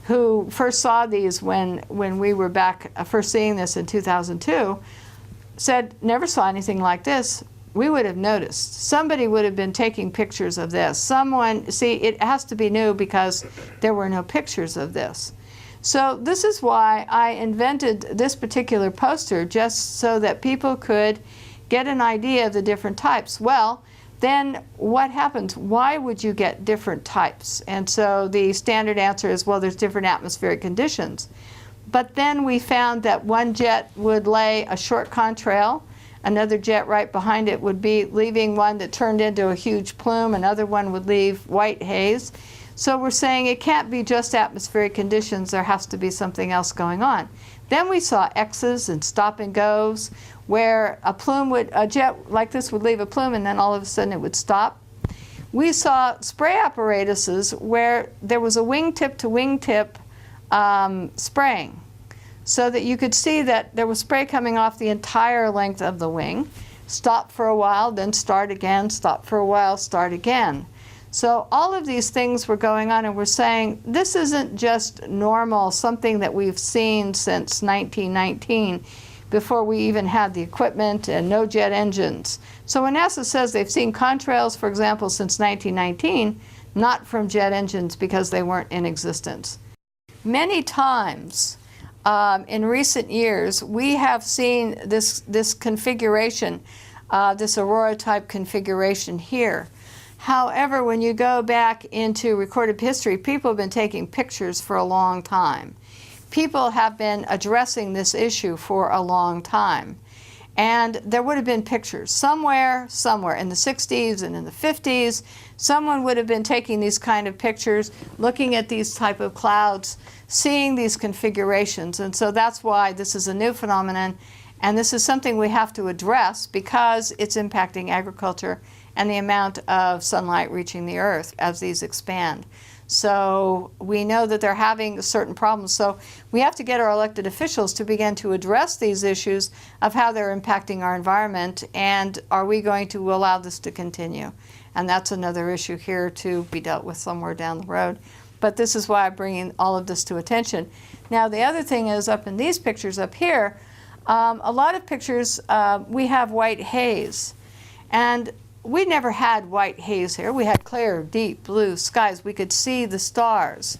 who first saw these when we were back first seeing this in 2002, said, never saw anything like this. We would have noticed. Somebody would have been taking pictures of this. Someone, see, it has to be new because there were no pictures of this. So this is why I invented this particular poster, just so that people could get an idea of the different types. Well, then what happens? Why would you get different types? And so the standard answer is, well, there's different atmospheric conditions. But then we found that one jet would lay a short contrail, another jet right behind it would be leaving one that turned into a huge plume, another one would leave white haze. So we're saying it can't be just atmospheric conditions, there has to be something else going on. Then we saw X's and stop and goes, where a jet like this would leave a plume and then all of a sudden it would stop. We saw spray apparatuses where there was a wingtip to wingtip spraying, so that you could see that there was spray coming off the entire length of the wing. Stop for a while, then start again, stop for a while, start again. So all of these things were going on, and we're saying this isn't just normal, something that we've seen since 1919, before we even had the equipment and no jet engines. So when NASA says they've seen contrails, for example, since 1919, not from jet engines because they weren't in existence. Many times in recent years, we have seen this configuration, this aurora-type configuration here. However, when you go back into recorded history, people have been taking pictures for a long time. People have been addressing this issue for a long time. And there would have been pictures somewhere in the 60s and in the 50s. Someone would have been taking these kind of pictures, looking at these type of clouds, seeing these configurations. And so that's why this is a new phenomenon. And this is something we have to address because it's impacting agriculture and the amount of sunlight reaching the earth as these expand. So we know that they're having certain problems. So we have to get our elected officials to begin to address these issues of how they're impacting our environment, and are we going to allow this to continue? And that's another issue here to be dealt with somewhere down the road. But this is why I'm bringing all of this to attention. Now the other thing is, up in these pictures up here, a lot of pictures we have white haze. And we never had white haze here. We had clear, deep blue skies. We could see the stars.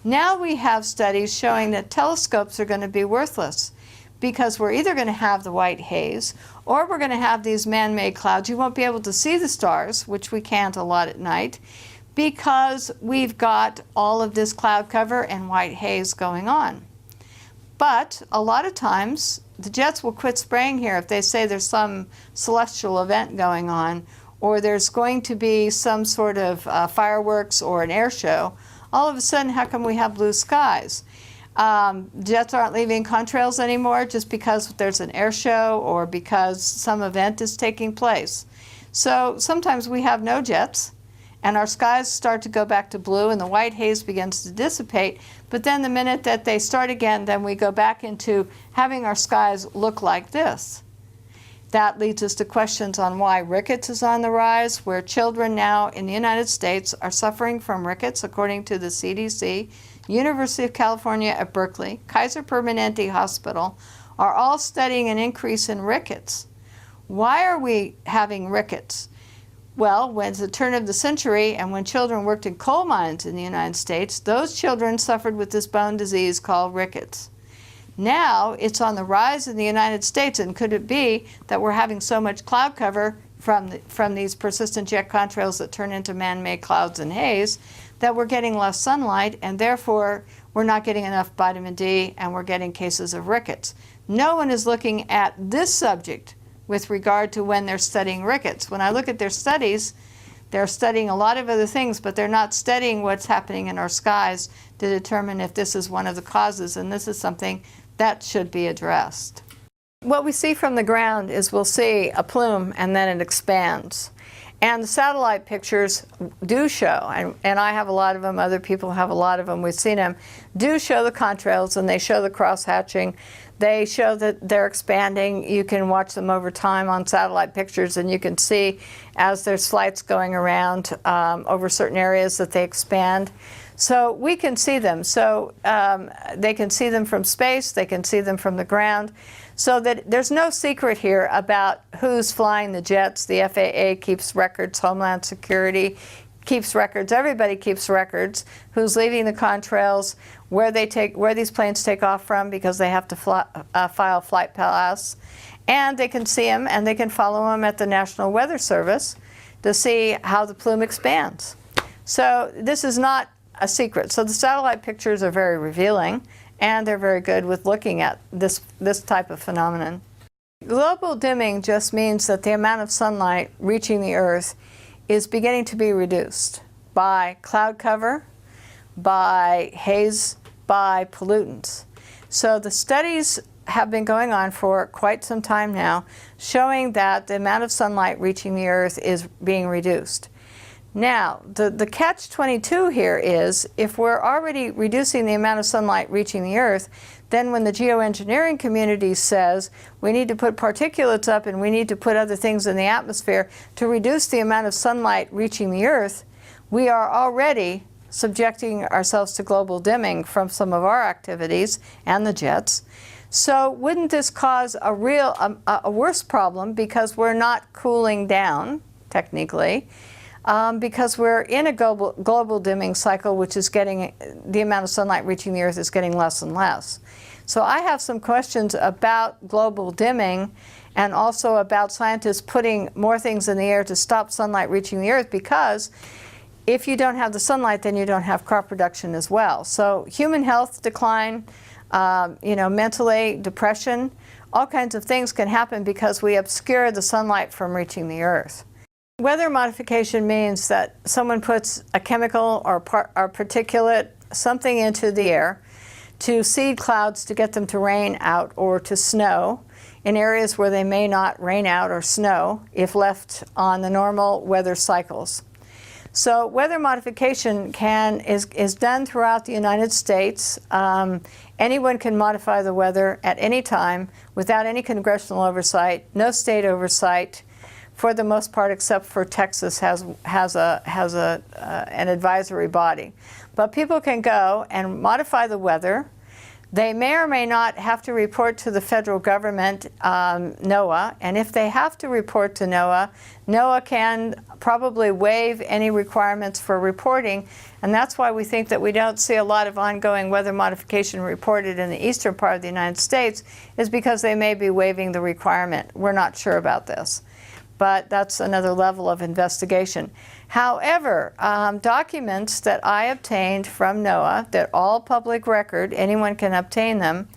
Now we have studies showing that telescopes are going to be worthless because we're either going to have the white haze or we're going to have these man-made clouds. You won't be able to see the stars, which we can't a lot at night, because we've got all of this cloud cover and white haze going on. But a lot of times the jets will quit spraying here if they say there's some celestial event going on, or there's going to be some sort of fireworks or an air show. All of a sudden, how come we have blue skies? Jets aren't leaving contrails anymore just because there's an air show or because some event is taking place. So sometimes we have no jets, and our skies start to go back to blue and the white haze begins to dissipate. But then the minute that they start again, then we go back into having our skies look like this. That leads us to questions on why rickets is on the rise, where children now in the United States are suffering from rickets, according to the CDC, University of California at Berkeley, Kaiser Permanente Hospital, are all studying an increase in rickets. Why are we having rickets? Well, when it's the turn of the century and when children worked in coal mines in the United States, those children suffered with this bone disease called rickets. Now it's on the rise in the United States, and could it be that we're having so much cloud cover from these persistent jet contrails that turn into man-made clouds and haze that we're getting less sunlight, and therefore we're not getting enough vitamin D and we're getting cases of rickets? No one is looking at this subject with regard to when they're studying rickets. When I look at their studies, they're studying a lot of other things, but they're not studying what's happening in our skies to determine if this is one of the causes, and this is something that should be addressed. What we see from the ground is we'll see a plume and then it expands. And the satellite pictures do show, and I have a lot of them, other people have a lot of them, we've seen them, do show the contrails, and they show the cross-hatching. They show that they're expanding. You can watch them over time on satellite pictures, and you can see as there's flights going around over certain areas that they expand. So we can see them. So they can see them from space, they can see them from the ground. So that there's no secret here about who's flying the jets. The FAA keeps records, Homeland Security keeps records, everybody keeps records, who's leaving the contrails, where these planes take off from, because they have to file flight pass. And they can see them, and they can follow them at the National Weather Service to see how the plume expands. So this is not a secret. So the satellite pictures are very revealing, and they're very good with looking at this type of phenomenon. Global dimming just means that the amount of sunlight reaching the Earth is beginning to be reduced by cloud cover, by haze, by pollutants. So the studies have been going on for quite some time now, showing that the amount of sunlight reaching the Earth is being reduced. Now, the catch-22 here is, if we're already reducing the amount of sunlight reaching the Earth, then when the geoengineering community says we need to put particulates up and we need to put other things in the atmosphere to reduce the amount of sunlight reaching the Earth, we are already subjecting ourselves to global dimming from some of our activities and the jets. So wouldn't this cause a worse problem, because we're not cooling down, technically, because we're in a global dimming cycle, which is getting, the amount of sunlight reaching the Earth is getting less and less. So I have some questions about global dimming, and also about scientists putting more things in the air to stop sunlight reaching the Earth, because if you don't have the sunlight, then you don't have crop production as well. So human health decline, mentally, depression, all kinds of things can happen because we obscure the sunlight from reaching the Earth. Weather modification means that someone puts a chemical or particulate, something into the air to seed clouds to get them to rain out or to snow in areas where they may not rain out or snow if left on the normal weather cycles. So weather modification is done throughout the United States. Anyone can modify the weather at any time without any congressional oversight, no state oversight, for the most part, except for Texas has an advisory body. But people can go and modify the weather. They may or may not have to report to the federal government, NOAA, and if they have to report to NOAA, NOAA can probably waive any requirements for reporting, and that's why we think that we don't see a lot of ongoing weather modification reported in the eastern part of the United States, is because they may be waiving the requirement. We're not sure about this, but that's another level of investigation. However, documents that I obtained from NOAA, that all public record, anyone can obtain them,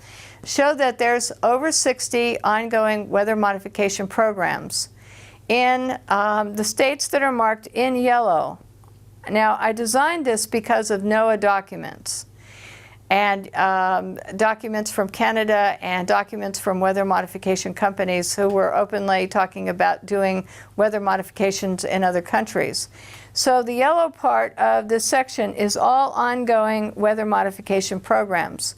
show that there's over 60 ongoing weather modification programs in the states that are marked in yellow. Now, I designed this because of NOAA documents, and documents from Canada and documents from weather modification companies who were openly talking about doing weather modifications in other countries. So the yellow part of this section is all ongoing weather modification programs.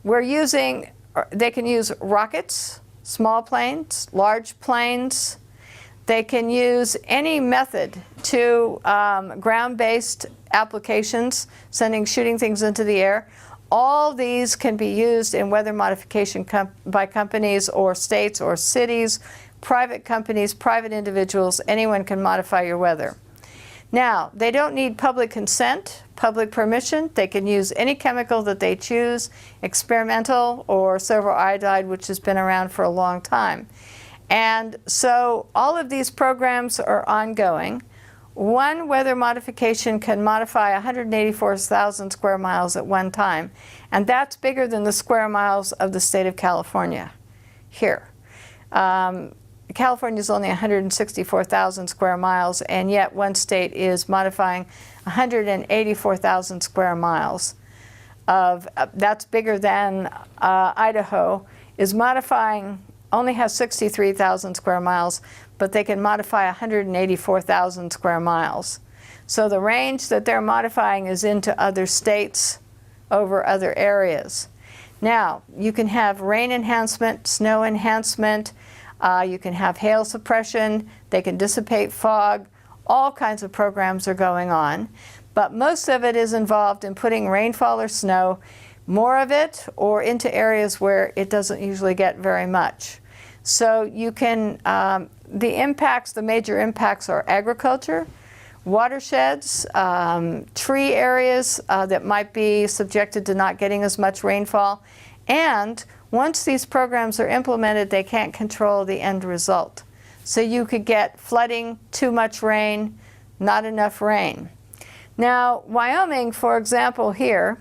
They can use rockets, small planes, large planes. They can use any method to ground-based applications, shooting things into the air. All these can be used in weather modification by companies or states or cities, private companies, private individuals. Anyone can modify your weather. Now, they don't need public consent, public permission. They can use any chemical that they choose, experimental or silver iodide, which has been around for a long time. And so all of these programs are ongoing. One weather modification can modify 184,000 square miles at one time, and that's bigger than the square miles of the state of California here. California is only 164,000 square miles, and yet one state is modifying 184,000 square miles. That's bigger than Idaho is modifying, only has 63,000 square miles, but they can modify 184,000 square miles. So the range that they're modifying is into other states over other areas. Now, you can have rain enhancement, snow enhancement, you can have hail suppression, they can dissipate fog, all kinds of programs are going on. But most of it is involved in putting rainfall or snow, more of it, or into areas where it doesn't usually get very much. So you can, the major impacts are agriculture, watersheds, tree areas that might be subjected to not getting as much rainfall, and once these programs are implemented, they can't control the end result. So you could get flooding, too much rain, not enough rain. Now, Wyoming, for example, here,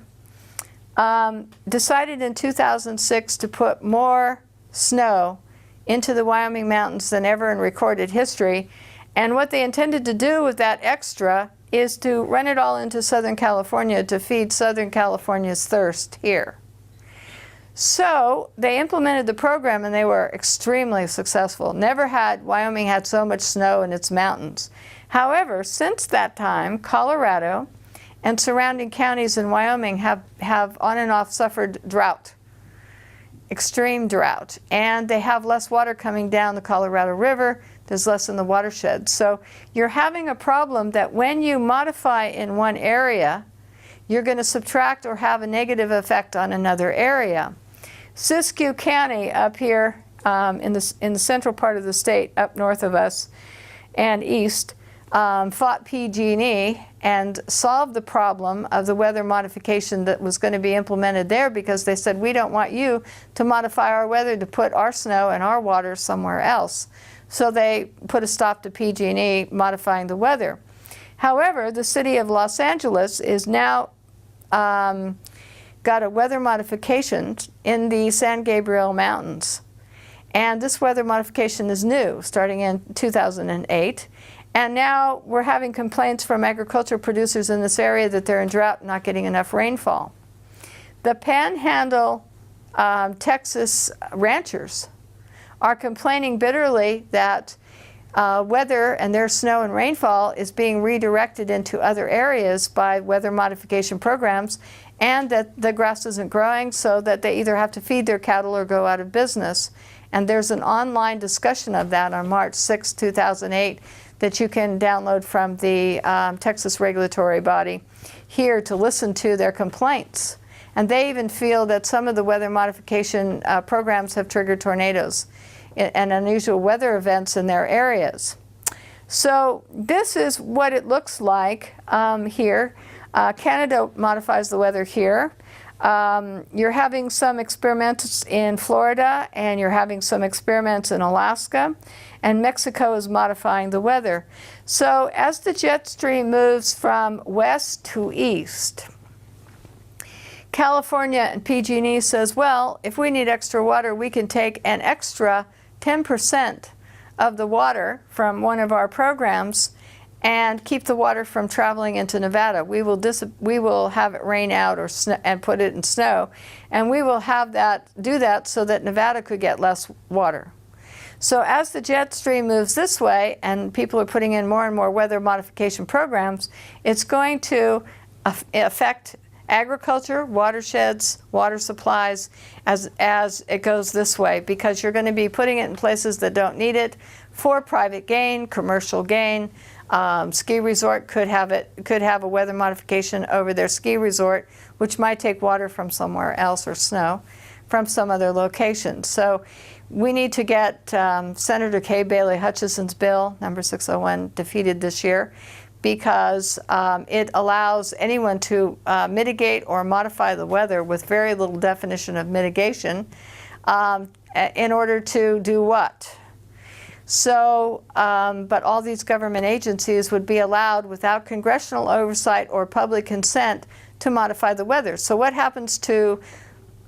decided in 2006 to put more snow into the Wyoming mountains than ever in recorded history. And what they intended to do with that extra is to run it all into Southern California to feed Southern California's thirst here. So they implemented the program, and they were extremely successful. Wyoming had so much snow in its mountains. However, since that time, Colorado and surrounding counties in Wyoming have on and off suffered drought, extreme drought, and they have less water coming down the Colorado River. There's less in the watershed. So you're having a problem that when you modify in one area, you're going to subtract or have a negative effect on another area. Siskiyou County up here in the central part of the state, up north of us and east, fought PG&E and solved the problem of the weather modification that was going to be implemented there, because they said, we don't want you to modify our weather to put our snow and our water somewhere else. So they put a stop to PG&E modifying the weather. However, the city of Los Angeles is now got a weather modification in the San Gabriel Mountains. And this weather modification is new, starting in 2008. And now we're having complaints from agricultural producers in this area that they're in drought and not getting enough rainfall. The Panhandle, Texas ranchers are complaining bitterly that weather and their snow and rainfall is being redirected into other areas by weather modification programs, and that the grass isn't growing, so that they either have to feed their cattle or go out of business. And there's an online discussion of that on March 6, 2008 that you can download from the Texas regulatory body here to listen to their complaints. And they even feel that some of the weather modification programs have triggered tornadoes and unusual weather events in their areas. So this is what it looks like here. Canada modifies the weather here. You're having some experiments in Florida, and you're having some experiments in Alaska, and Mexico is modifying the weather. So as the jet stream moves from west to east, California and PG&E says, well, if we need extra water, we can take an extra 10% of the water from one of our programs and keep the water from traveling into Nevada. We will have it rain out or and put it in snow, and we will have that do that so that Nevada could get less water. So as the jet stream moves this way and people are putting in more and more weather modification programs, it's going to affect agriculture, watersheds, water supplies as it goes this way, because you're going to be putting it in places that don't need it for private gain, commercial gain. Ski resort could have a weather modification over their ski resort, which might take water from somewhere else or snow from some other location. So we need to get Senator Kay Bailey Hutchison's bill, number 601, defeated this year, because it allows anyone to mitigate or modify the weather with very little definition of mitigation in order to do what? So, but all these government agencies would be allowed without congressional oversight or public consent to modify the weather. So what happens to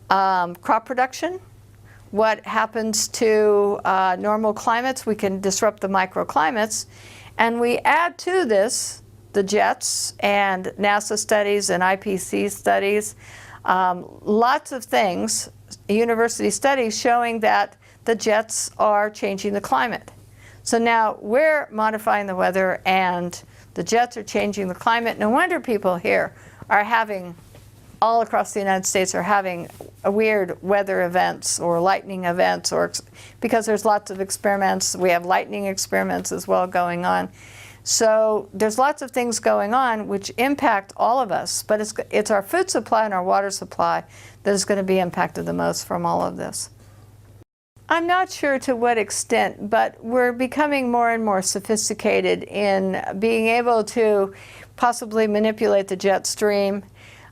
crop production? What happens to normal climates? We can disrupt the microclimates. And we add to this the jets and NASA studies and IPC studies, lots of things, university studies showing that the jets are changing the climate. So now we're modifying the weather and the jets are changing the climate. No wonder people here are having, all across the United States, are having weird weather events or lightning events, or because there's lots of experiments. We have lightning experiments as well going on. So there's lots of things going on which impact all of us, but it's our food supply and our water supply that is going to be impacted the most from all of this. I'm not sure to what extent, but we're becoming more and more sophisticated in being able to possibly manipulate the jet stream.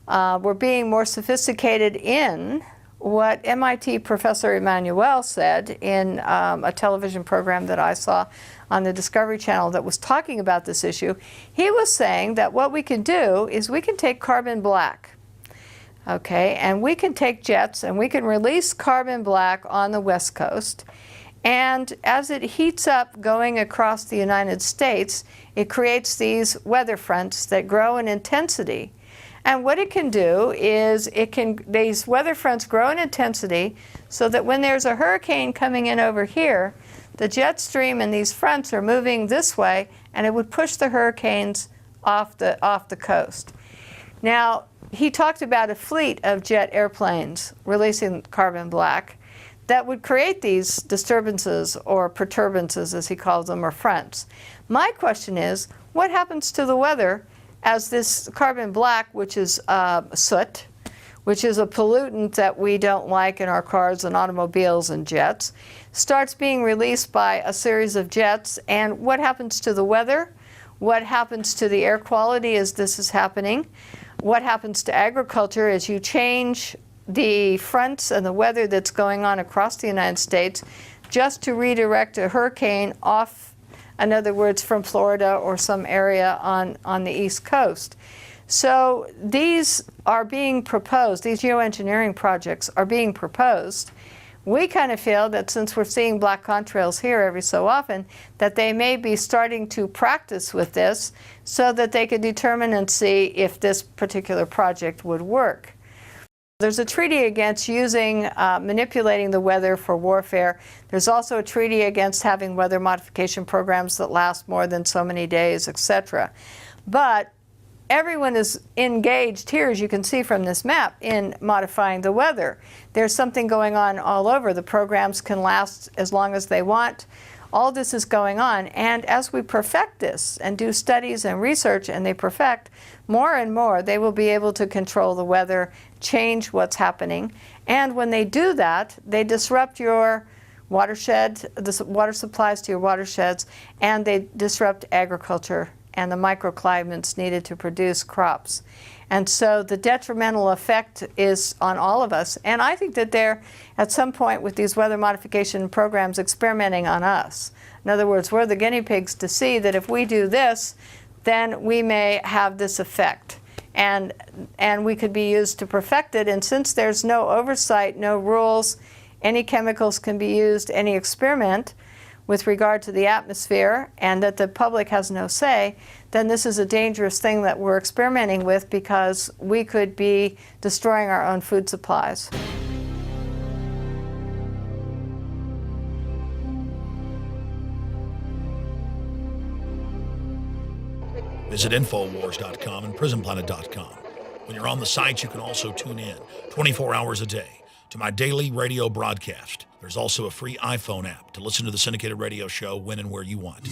We're being more sophisticated in what MIT Professor Emanuel said in a television program that I saw on the Discovery Channel that was talking about this issue. He was saying that what we can do is we can take carbon black, okay, and we can take jets and we can release carbon black on the West Coast, and as it heats up going across the United States, it creates these weather fronts that grow in intensity. And what it can do is these weather fronts grow in intensity so that when there's a hurricane coming in over here, the jet stream and these fronts are moving this way and it would push the hurricanes off the coast. Now, he talked about a fleet of jet airplanes releasing carbon black that would create these disturbances or perturbances, as he calls them, or fronts. My question is, what happens to the weather as this carbon black, which is soot, which is a pollutant that we don't like in our cars and automobiles and jets, starts being released by a series of jets, and what happens to the weather? What happens to the air quality as this is happening? What happens to agriculture as you change the fronts and the weather that's going on across the United States just to redirect a hurricane off, in other words, from Florida or some area on the East Coast? So these are being proposed, these geoengineering projects are being proposed. We kind of feel that since we're seeing black contrails here every so often, that they may be starting to practice with this so that they could determine and see if this particular project would work. There's a treaty against manipulating the weather for warfare. There's also a treaty against having weather modification programs that last more than so many days, etc. But everyone is engaged here, as you can see from this map, in modifying the weather. There's something going on all over. The programs can last as long as they want. All this is going on, and as we perfect this and do studies and research and they perfect, more and more they will be able to control the weather, change what's happening, and when they do that, they disrupt your watershed, the water supplies to your watersheds, and they disrupt agriculture and the microclimates needed to produce crops. And so the detrimental effect is on all of us. And I think that they're, at some point with these weather modification programs, experimenting on us. In other words, we're the guinea pigs to see that if we do this, then we may have this effect. And we could be used to perfect it. And since there's no oversight, no rules, any chemicals can be used, any experiment with regard to the atmosphere, and that the public has no say, then this is a dangerous thing that we're experimenting with, because we could be destroying our own food supplies. Visit Infowars.com and PrisonPlanet.com. When you're on the sites, you can also tune in 24 hours a day to my daily radio broadcast. There's also a free iPhone app to listen to the syndicated radio show when and where you want.